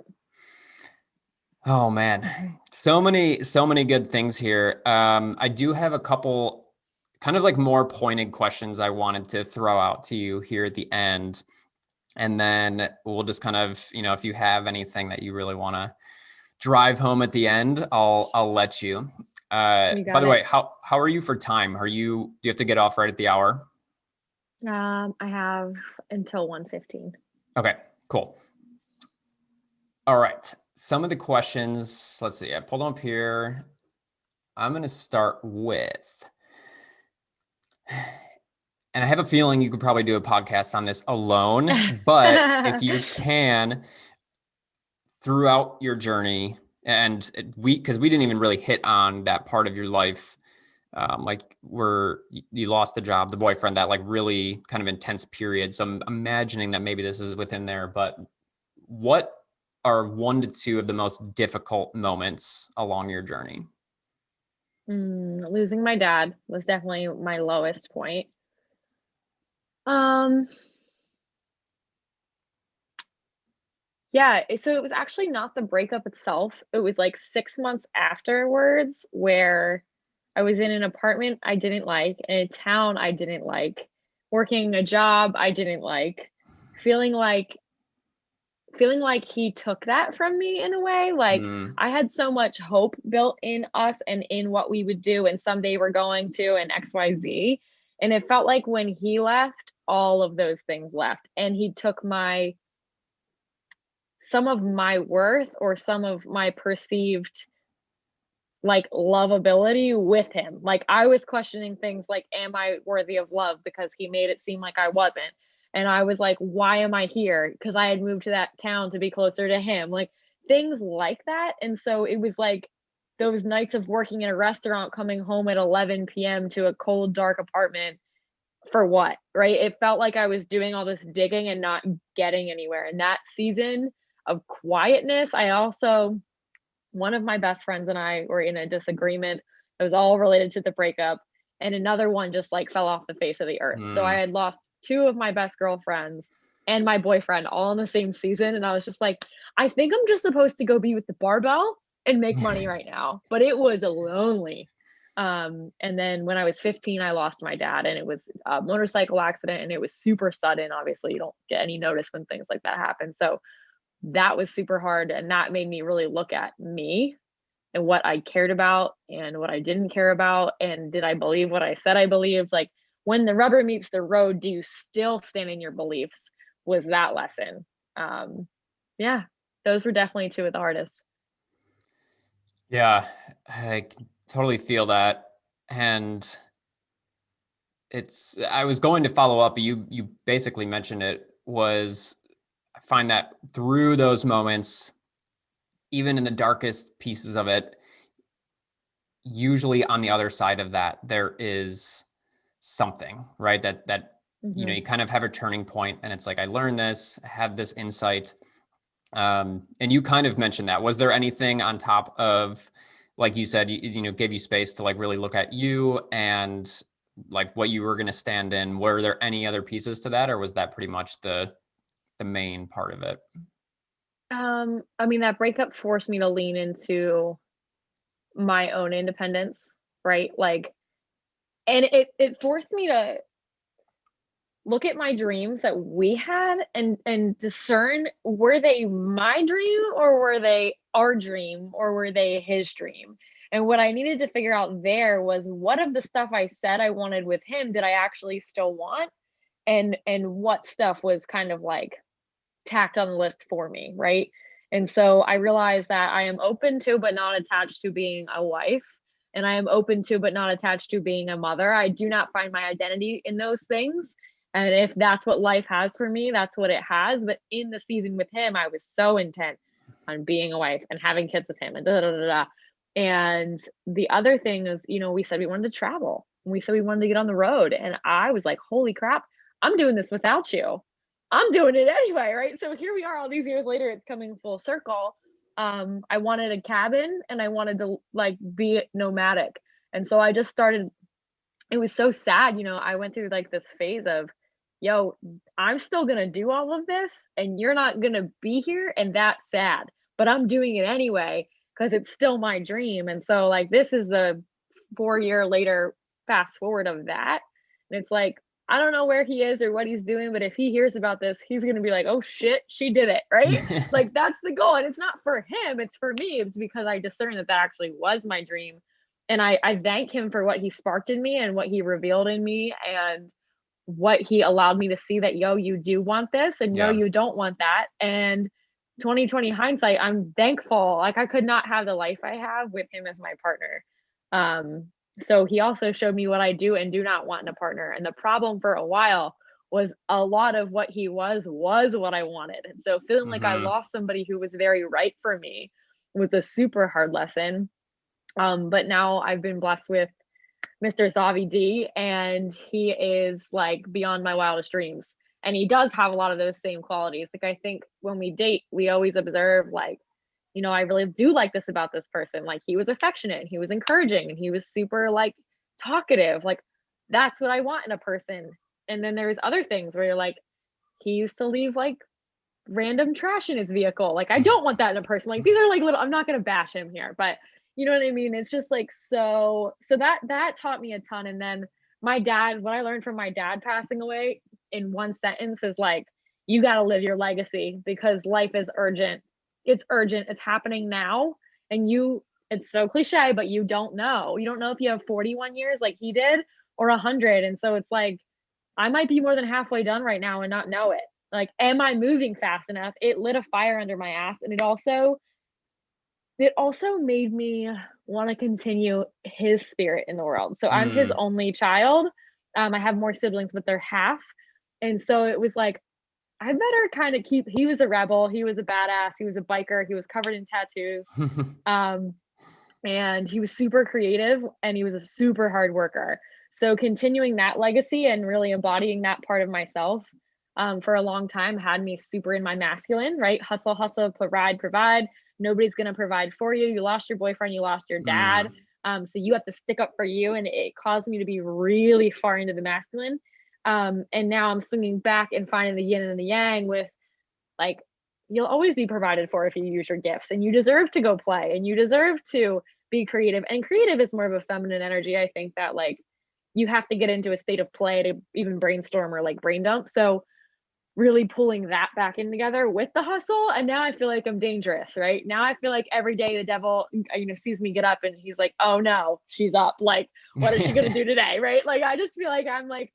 Oh man, so many good things here. I do have a couple kind of like more pointed questions I wanted to throw out to you here at the end. And then we'll just kind of, if you have anything that you really want to drive home at the end, I'll let you. You By got the it. way, how are you for time? Do you have to get off right at the hour? I have until 1:15. Okay, cool. All right. Some of the questions, let's see. I pulled them up here. I'm going to start with, And I have a feeling you could probably do a podcast on this alone, but if you can, throughout your journey, and because we didn't even really hit on that part of your life, like where you lost the job, the boyfriend, that like really kind of intense period. So I'm imagining that maybe this is within there, but what are one to two of the most difficult moments along your journey? Losing my dad was definitely my lowest point. Um, yeah, so it was actually not the breakup itself. It was like 6 months afterwards where I was in an apartment I didn't like, in a town I didn't like, working a job I didn't like, feeling like feeling like he took that from me in a way. Like Mm, I had so much hope built in us and in what we would do and someday we're going to and XYZ. And it felt like when he left, all of those things left. And he took my some of my worth or some of my perceived like lovability with him. Like I was questioning things like, am I worthy of love? Because he made it seem like I wasn't. And I was like, why am I here? Because I had moved to that town to be closer to him. Like things like that. And so it was like those nights of working in a restaurant, coming home at 11 p.m. to a cold, dark apartment for what? Right. It felt like I was doing all this digging and not getting anywhere. And that season of quietness, I also one of my best friends and I were in a disagreement. It was all related to the breakup. And another one just like fell off the face of the earth. So I mm. had lost two of my best girlfriends and my boyfriend all in the same season. And I was just like, I think I'm just supposed to go be with the barbell and make money right now. But it was lonely. And then when I was 15, I lost my dad and it was a motorcycle accident and it was super sudden. Obviously, you don't get any notice when things like that happen. So that was super hard. And that made me really look at me and what I cared about and what I didn't care about. And did I believe what I said I believed? Like when the rubber meets the road, do you still stand in your beliefs? Was that lesson? Um, yeah, those were definitely two of the hardest. Yeah, I can totally feel that. And I was going to follow up, but you basically mentioned it. Was I find that through those moments, even in the darkest pieces of it, usually on the other side of that, there is something, right? That Mm-hmm. you kind of have a turning point, and it's like I learned this, I have this insight. And you kind of mentioned that. Was there anything on top of, like you said, gave you space to like really look at you and like what you were going to stand in? Were there any other pieces to that, or was that pretty much the main part of it? I mean, that breakup forced me to lean into my own independence, right? Like, and it forced me to look at my dreams that we had and discern, were they my dream or were they our dream or were they his dream. And what I needed to figure out there was, what of the stuff I said I wanted with him did I actually still want, and what stuff was kind of like tacked on the list for me, right? And so I realized that I am open to but not attached to being a wife, and I am open to but not attached to being a mother. I do not find my identity in those things. And if that's what life has for me, that's what it has. But in the season with him, I was so intent on being a wife and having kids with him and da da da da. And the other thing is, we said we wanted to travel. We said we wanted to get on the road. And I was like, holy crap, I'm doing this without you. I'm doing it anyway, right? So here we are all these years later, it's coming full circle. I wanted a cabin and I wanted to like be nomadic. And so I just started, it was so sad, I went through like this phase of, yo, I'm still gonna do all of this and you're not gonna be here, and that's sad. But I'm doing it anyway because it's still my dream. And so like this is the 4 year later fast forward of that. And it's like, I don't know where he is or what he's doing, but if he hears about this, he's gonna be like, oh shit, she did it, right? Like that's the goal. And it's not for him, it's for me. It's because I discerned that that actually was my dream. And I thank him for what he sparked in me and what he revealed in me and what he allowed me to see, that, yo, you do want this and yo, Yeah. you don't want that. And 2020 hindsight, I'm thankful. Like I could not have the life I have with him as my partner. Um, So he also showed me what I do and do not want in a partner. And the problem for a while was a lot of what he was what I wanted. And so feeling like I Mm-hmm. lost somebody who was very right for me was a super hard lesson. But now I've been blessed with Mr. Zavi D, and he is like beyond my wildest dreams. And he does have a lot of those same qualities. Like, I think when we date, we always observe, like, I really do like this about this person. Like, he was affectionate and he was encouraging and he was super like talkative. Like, that's what I want in a person. And then there's other things where you're like, he used to leave like random trash in his vehicle. Like, I don't want that in a person. Like, these are like little, I'm not going to bash him here, but you know what I mean? It's just like, so that taught me a ton. And then my dad, what I learned from my dad passing away in one sentence is like, you got to live your legacy because life is urgent. It's urgent. It's happening now. And it's so cliche, but you don't know. You don't know if you have 41 years like he did or 100. And so it's like, I might be more than halfway done right now and not know it. Like, am I moving fast enough? It lit a fire under my ass. And it also made me want to continue his spirit in the world. So I'm his Mm. only child. I have more siblings, but they're half. And so it was like, I better kind of he was a rebel. He was a badass. He was a biker. He was covered in tattoos. Um, and he was super creative and he was a super hard worker. So continuing that legacy and really embodying that part of myself for a long time had me super in my masculine, right? Hustle, hustle, provide, provide. Nobody's going to provide for you. You lost your boyfriend, you lost your dad. Mm. So you have to stick up for you. And it caused me to be really far into the masculine. And now I'm swinging back and finding the yin and the yang with like, you'll always be provided for if you use your gifts, and you deserve to go play and you deserve to be creative. And creative is more of a feminine energy. I think that like you have to get into a state of play to even brainstorm or like brain dump. So really pulling that back in together with the hustle. And now I feel like I'm dangerous, right? Now I feel like every day the devil, sees me get up and he's like, oh no, she's up. Like, what is she going to do today? Right. Like, I just feel like I'm like,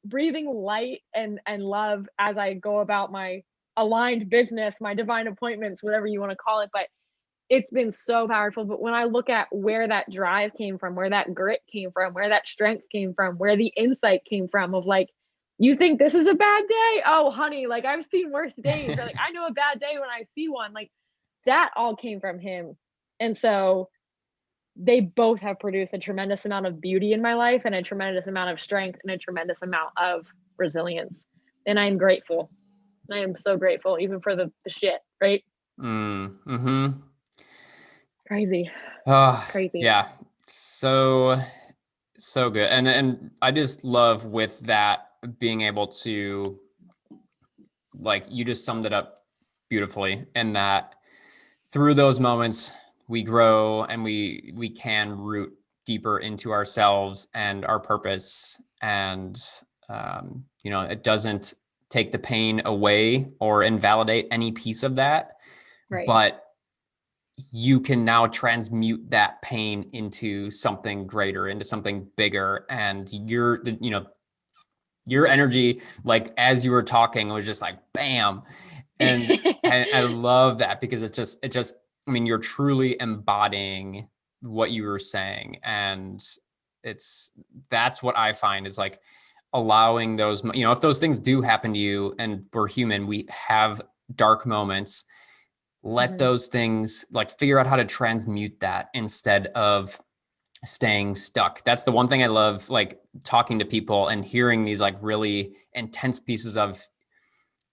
breathing light and love as I go about my aligned business, my divine appointments, whatever you want to call it. But it's been so powerful. But when I look at where that drive came from, where that grit came from, where that strength came from, where the insight came from of like, you think this is a bad day? Oh, honey, like I've seen worse days. Or like I know a bad day when I see one. Like that all came from him. And so they both have produced a tremendous amount of beauty in my life and a tremendous amount of strength and a tremendous amount of resilience. And I'm grateful. I am so grateful, even for the shit, right? Mm. Mm-hmm. Crazy, Oh, crazy. yeah. So good. And I just love with that being able to, like, you just summed it up beautifully, and that through those moments we grow and we can root deeper into ourselves and our purpose. And it doesn't take the pain away or invalidate any piece of that, Right. but you can now transmute that pain into something greater, into something bigger. And your energy, like as you were talking, was just like bam. And I love that because it just I mean, you're truly embodying what you were saying. And it's that's what I find is like allowing those, if those things do happen to you, and we're human, we have dark moments, let Mhm. those things, like, figure out how to transmute that instead of staying stuck. That's the one thing I love, like talking to people and hearing these like really intense pieces of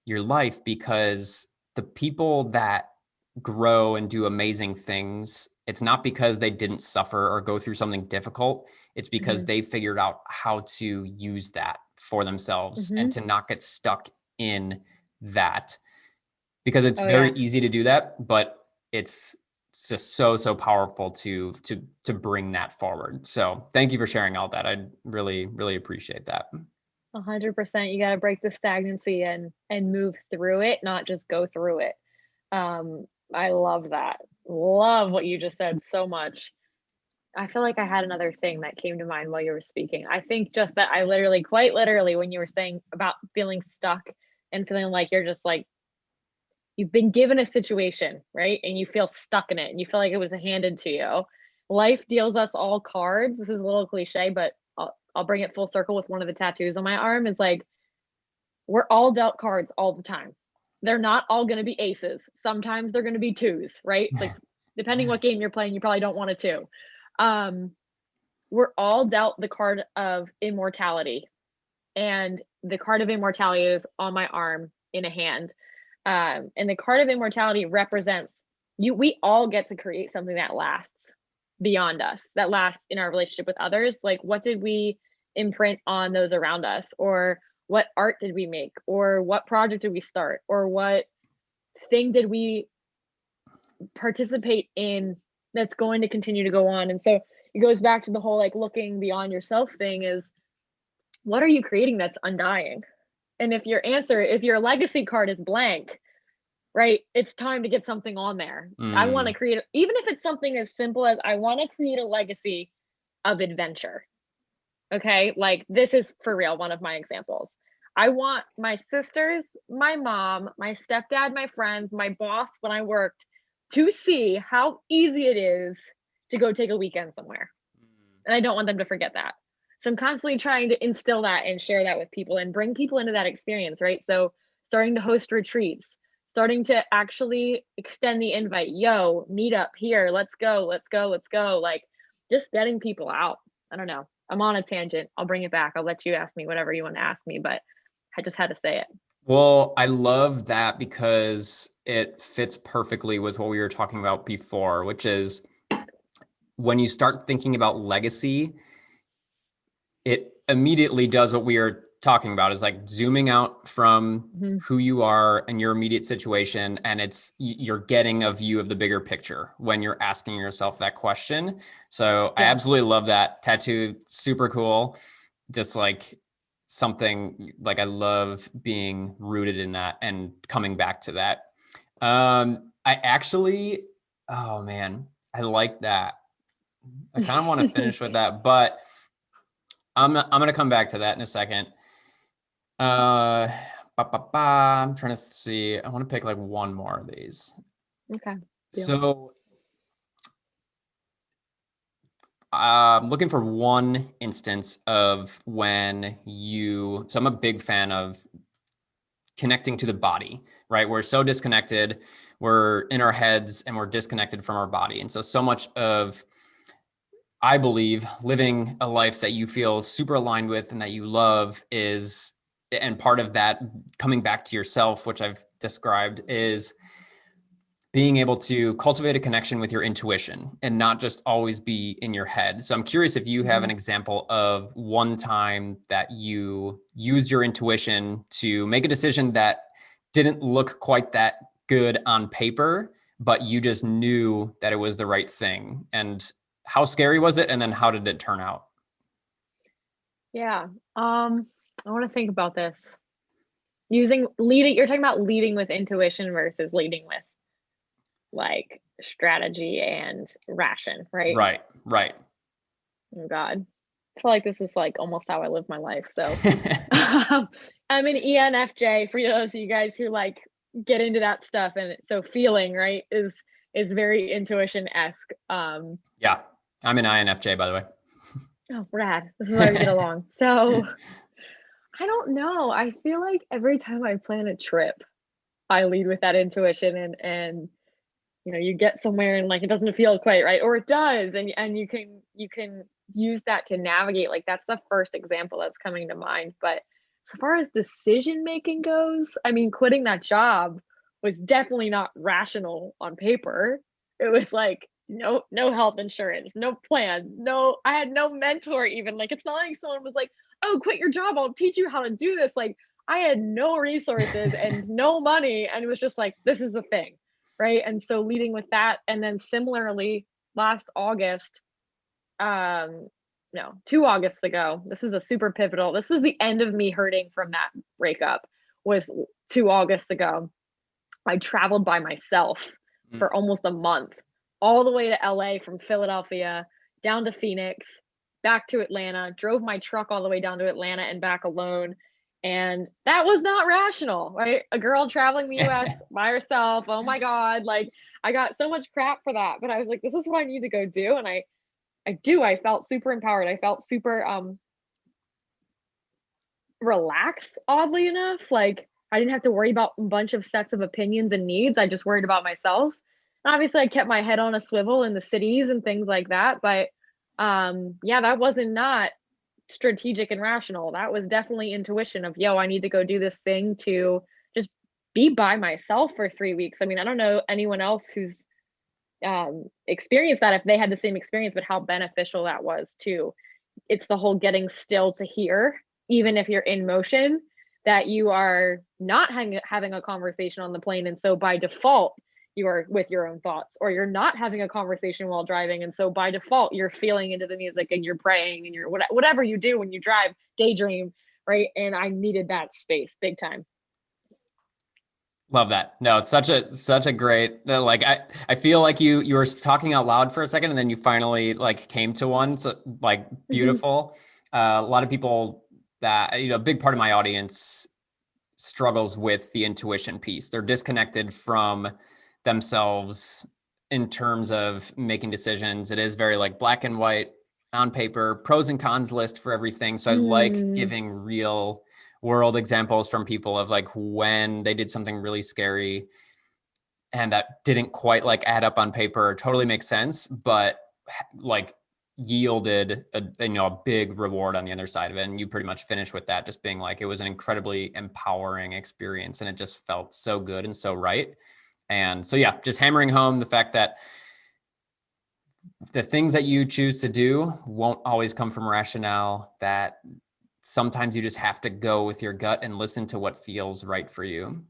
your life, because the people that grow and do amazing things, it's not because they didn't suffer or go through something difficult. It's because Mhm. they figured out how to use that for themselves and Mhm. to not get stuck in that, because it's Oh very yeah. easy to do that, but it's just so powerful to bring that forward. So thank you for sharing all that. I really appreciate that. 100%. You got to break the stagnancy and move through it, not just go through it. I love that. Love what you just said so much. I feel like I had another thing that came to mind while you were speaking. I think just that I literally, quite literally, when you were saying about feeling stuck and feeling like you're just like you've been given a situation, right? And you feel stuck in it and you feel like it was handed to you. life deals us all cards. This is a little cliche, but I'll bring it full circle with one of the tattoos on my arm. Is like we're all dealt cards all the time. They're not all going to be aces. Sometimes they're going to be twos, right? Like depending what game you're playing, you probably don't want a two. Um, we're all dealt the card of immortality, and the card of immortality is on my arm in a hand. And the card of immortality represents you. We all get to create something that lasts beyond us, that lasts in our relationship with others. Like, what did we imprint on those around us? Or what art did we make? Or what project did we start? Or what thing did we participate in that's going to continue to go on? And so it goes back to the whole like looking beyond yourself thing is what are you creating that's undying? And if your legacy card is blank, right, it's time to get something on there. I want to Mm, create, even if it's something as simple as I want to create a legacy of adventure. Okay. Like this is for real, one of my examples. I want my sisters, my mom, my stepdad, my friends, my boss when I worked to see how easy it is to go take a weekend somewhere. And I don't want them to forget that. So I'm constantly trying to instill that and share that with people and bring people into that experience, right? So starting to host retreats, starting to actually extend the invite. Yo, meet up here. Let's go. Let's go. Let's go. Like just getting people out. I don't know. I'm on a tangent. I'll bring it back. I'll let you ask me whatever you want to ask me, but I just had to say it. well, I love that because it fits perfectly with what we were talking about before, which is when you start thinking about legacy, it immediately does what we are talking about is like zooming out from Mm-hmm. who you are and your immediate situation, and it's you're getting a view of the bigger picture when you're asking yourself that question. So I Yeah. absolutely love that tattoo. Super cool. Just like something like I love being rooted in that and coming back to that. I actually, oh man, I like that. I kind of want to finish with that, but I'm gonna come back to that in a second. Uh, I'm trying to see. I want to pick like one more of these. Okay. Deal. So I'm looking for one instance of when you. So I'm a big fan of connecting to the body, right? We're so disconnected. We're in our heads and we're disconnected from our body. And so much of I believe living a life that you feel super aligned with and that you love is, and part of that coming back to yourself, which I've described, is being able to cultivate a connection with your intuition and not just always be in your head. So I'm curious if you have Mm-hmm. an example of one time that you used your intuition to make a decision that didn't look quite that good on paper, but you just knew that it was the right thing. And how scary was it? And then how did it turn out? Yeah. I want to think about this. Using leading, you're talking about leading with intuition versus leading with like strategy and ration, right? Right, right. Oh God. I feel like this is like almost how I live my life. So I'm an ENFJ for those of you guys who like get into that stuff. And so feeling, right, is very intuition-esque. Yeah, I'm an INFJ, by the way. Oh, rad. This is why we get along. So I don't know. I feel like every time I plan a trip, I lead with that intuition and you get somewhere and like it doesn't feel quite right or it does and you can use that to navigate. Like that's the first example that's coming to mind. But so far as decision making goes, I mean, quitting that job was definitely not rational on paper. It was like no health insurance, no plans, no, I had no mentor even. Like it's not like someone was like, oh, quit your job, I'll teach you how to do this. Like I had no resources and no money, and it was just like this is the thing, right? And so leading with that, and then similarly, last August, no, 2 August ago, this was a super pivotal. This was the end of me hurting from that breakup. Was 2 August ago. I traveled by myself Mm. for almost a month, all the way to LA from Philadelphia, down to Phoenix, back to Atlanta, drove my truck all the way down to Atlanta and back alone. And that was not rational, right? A girl traveling the US by herself. Oh my God. Like I got so much crap for that. But I was like, this is what I need to go do. And I I do. I felt super empowered. I felt super relaxed, oddly enough. Like I didn't have to worry about a bunch of sets of opinions and needs. I just worried about myself. And obviously I kept my head on a swivel in the cities and things like that. But yeah, that wasn't not strategic and rational. That was definitely intuition of, yo, I need to go do this thing to just be by myself for 3 weeks. I mean, I don't know anyone else who's experienced that if they had the same experience, but how beneficial that was too. It's the whole getting still to hear, even if you're in motion, that you are not having a conversation on the plane. And so by default, you are with your own thoughts, or you're not having a conversation while driving. And so by default, you're feeling into the music and you're praying and you're whatever you do when you drive, daydream, right? And I needed that space big time. Love that. No, it's such a great, like, I feel like you were talking out loud for a second and then you finally like came to one. So like Mm-hmm. beautiful. A lot of people that, a big part of my audience struggles with the intuition piece. They're disconnected from themselves in terms of making decisions. It is very like black and white on paper, pros and cons list for everything. So I like Mm, giving real world examples from people of like when they did something really scary and that didn't quite like add up on paper, totally makes sense, but like yielded a big reward on the other side of it. And you pretty much finished with that, just being like, it was an incredibly empowering experience and it just felt so good and so right. And so, yeah, just hammering home the fact that the things that you choose to do won't always come from rationale, that sometimes you just have to go with your gut and listen to what feels right for you.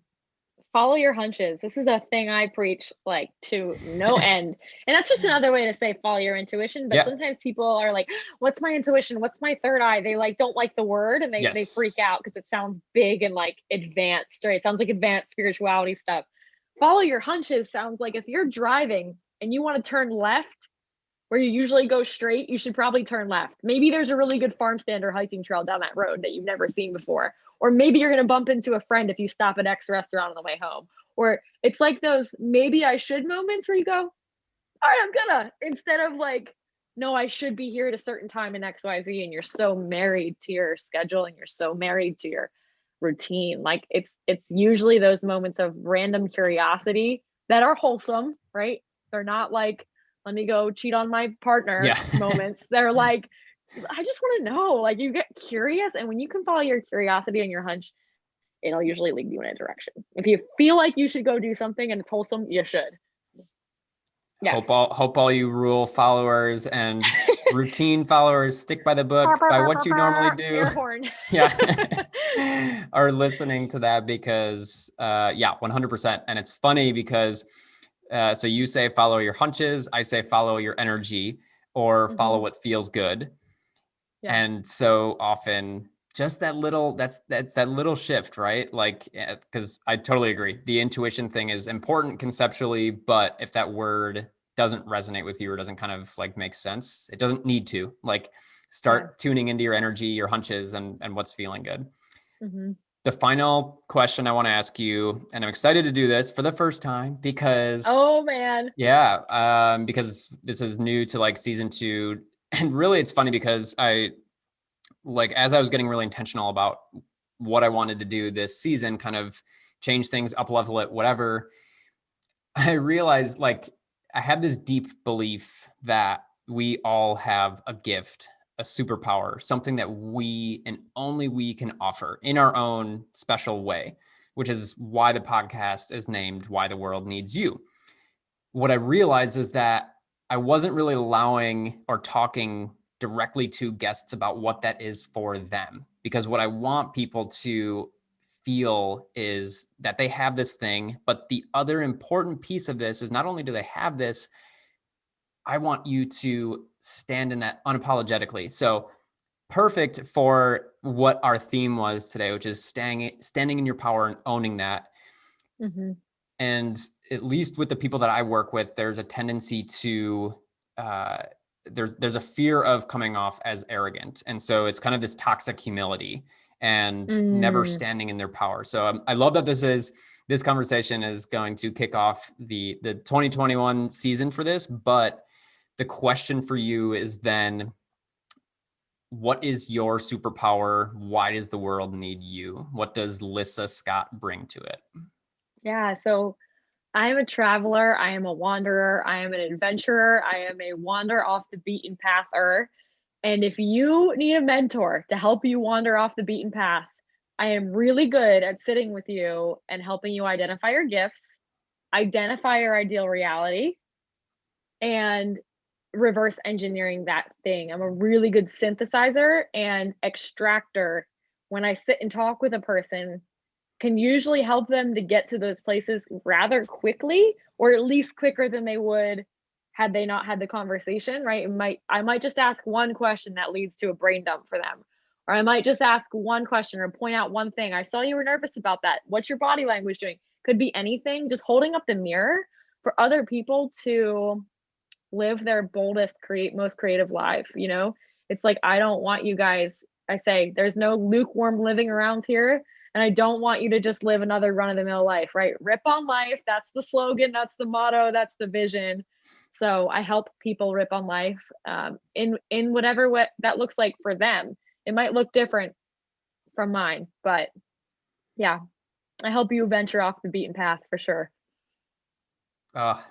follow your hunches. This is a thing I preach like to no end. And that's just another way to say follow your intuition. But Yeah. sometimes people are like, what's my intuition? What's my third eye? They like don't like the word and they freak Yes. out because it sounds big and like advanced, right? It sounds like advanced spirituality stuff. Follow your hunches sounds like if you're driving and you want to turn left where you usually go straight, you should probably turn left. Maybe there's a really good farm stand or hiking trail down that road that you've never seen before. Or maybe you're going to bump into a friend if you stop at X restaurant on the way home. Or it's like those maybe I should moments where you go, all right, I'm gonna, instead of like, no, I should be here at a certain time in XYZ. And you're so married to your schedule and you're so married to your routine. Like it's usually those moments of random curiosity that are wholesome, right? They're not like, let me go cheat on my Yeah. partner moments. They're like, I just want to know. Like you get curious, and when you can follow your curiosity and your hunch, it'll usually lead you in a direction. If you feel like you should go do something and it's wholesome, you should. Yes. Hope all you rule followers and routine followers stick by the book, by what you normally do. Air horn. Yeah. Are listening to that because yeah, 100%. And it's funny because so you say follow your hunches, I say follow your energy or follow Mm-hmm. what feels good. Yeah. And so often just that's that little shift, right? Like, because I totally agree. The intuition thing is important conceptually, but if that word doesn't resonate with you or doesn't kind of like make sense, it doesn't need to. Like Yeah. start tuning into your energy, your hunches, and what's feeling good. Mm-hmm. The final question I want to ask you, and I'm excited to do this for the first time because Oh man. yeah, because this is new to like season 2. And really it's funny because I like, as I was getting really intentional about what I wanted to do this season, kind of change things, up level it, whatever, I realized like I have this deep belief that we all have a gift, a superpower, something that we and only we can offer in our own special way, which is why the podcast is named Why the World Needs You. What I realized is that I wasn't really allowing or talking directly to guests about what that is for them. Because what I want people to feel is that they have this thing. But the other important piece of this is not only do they have this, I want you to stand in that unapologetically. So perfect for what our theme was today, which is standing in your power and owning that. Mm-hmm. And at least with the people that I work with, there's a tendency to uh, there's a fear of coming off as arrogant, and so it's kind of this toxic humility and never Mm. standing in their power. So I love that this conversation is going to kick off the 2021 season for this, but the question for you is then, what is your superpower? Why does the world need you? What does Lyssa Scott bring to it? Yeah, so I am a traveler, I am a wanderer, I am an adventurer, I am a wander off the beaten pather. And if you need a mentor to help you wander off the beaten path, I am really good at sitting with you and helping you identify your gifts, identify your ideal reality, and reverse engineering that thing. I'm a really good synthesizer and extractor. When I sit and talk with a person, can usually help them to get to those places rather quickly, or at least quicker than they would had they not had the conversation, right? I might just ask one question that leads to a brain dump for them. Or I might just ask one question or point out one thing. I saw you were nervous about that. What's your body language doing? Could be anything. Just holding up the mirror for other people to live their boldest, most creative life, you know? It's like, I don't want you guys, I say, there's no lukewarm living around here. And I don't want you to just live another run of the mill life, right? Rip on life. That's the slogan. That's the motto. That's the vision. So I help people rip on life in whatever what that looks like for them. It might look different from mine, but yeah, I help you venture off the beaten path for sure. Oh,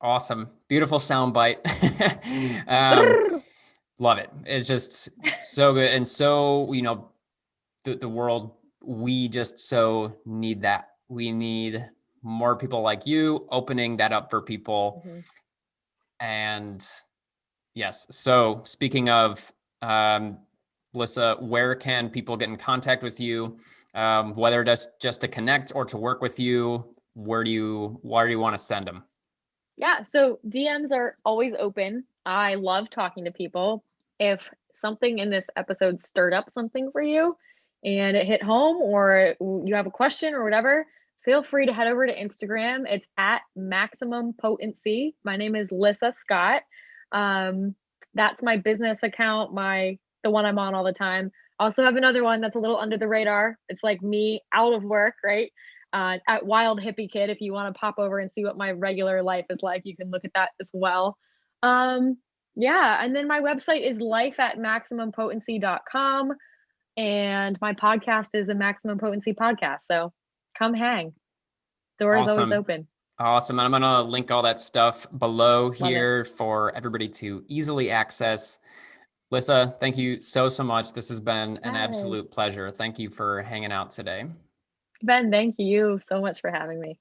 awesome. Beautiful soundbite. um, love it. It's just so good. And so, the world, we just so need that. We need more people like you opening that up for people. Mm-hmm. And yes, so speaking of, Lyssa, where can people get in contact with you? Whether just to connect or to work with you, where do you want to send them? Yeah, so DMs are always open. I love talking to people. If something in this episode stirred up something for you and it hit home, or you have a question or whatever, feel free to head over to Instagram. It's at Maximum Potency. My name is Lyssa Scott. Um, that's my business account, the one I'm on all the time. I also have another one that's a little under the radar. It's like me out of work, right? At Wild Hippie Kid. If you want to pop over and see what my regular life is like, you can look at that as well. Um, yeah, and then my website is life at maximumpotency.com, and my podcast is a Maximum Potency podcast. So come hang. Door is always Awesome. open. Awesome. And I'm going to link all that stuff below Love it. here for everybody to easily access. Lyssa, thank you so much. This has been an Yes. absolute pleasure. Thank you for hanging out today. Ben, thank you so much for having me.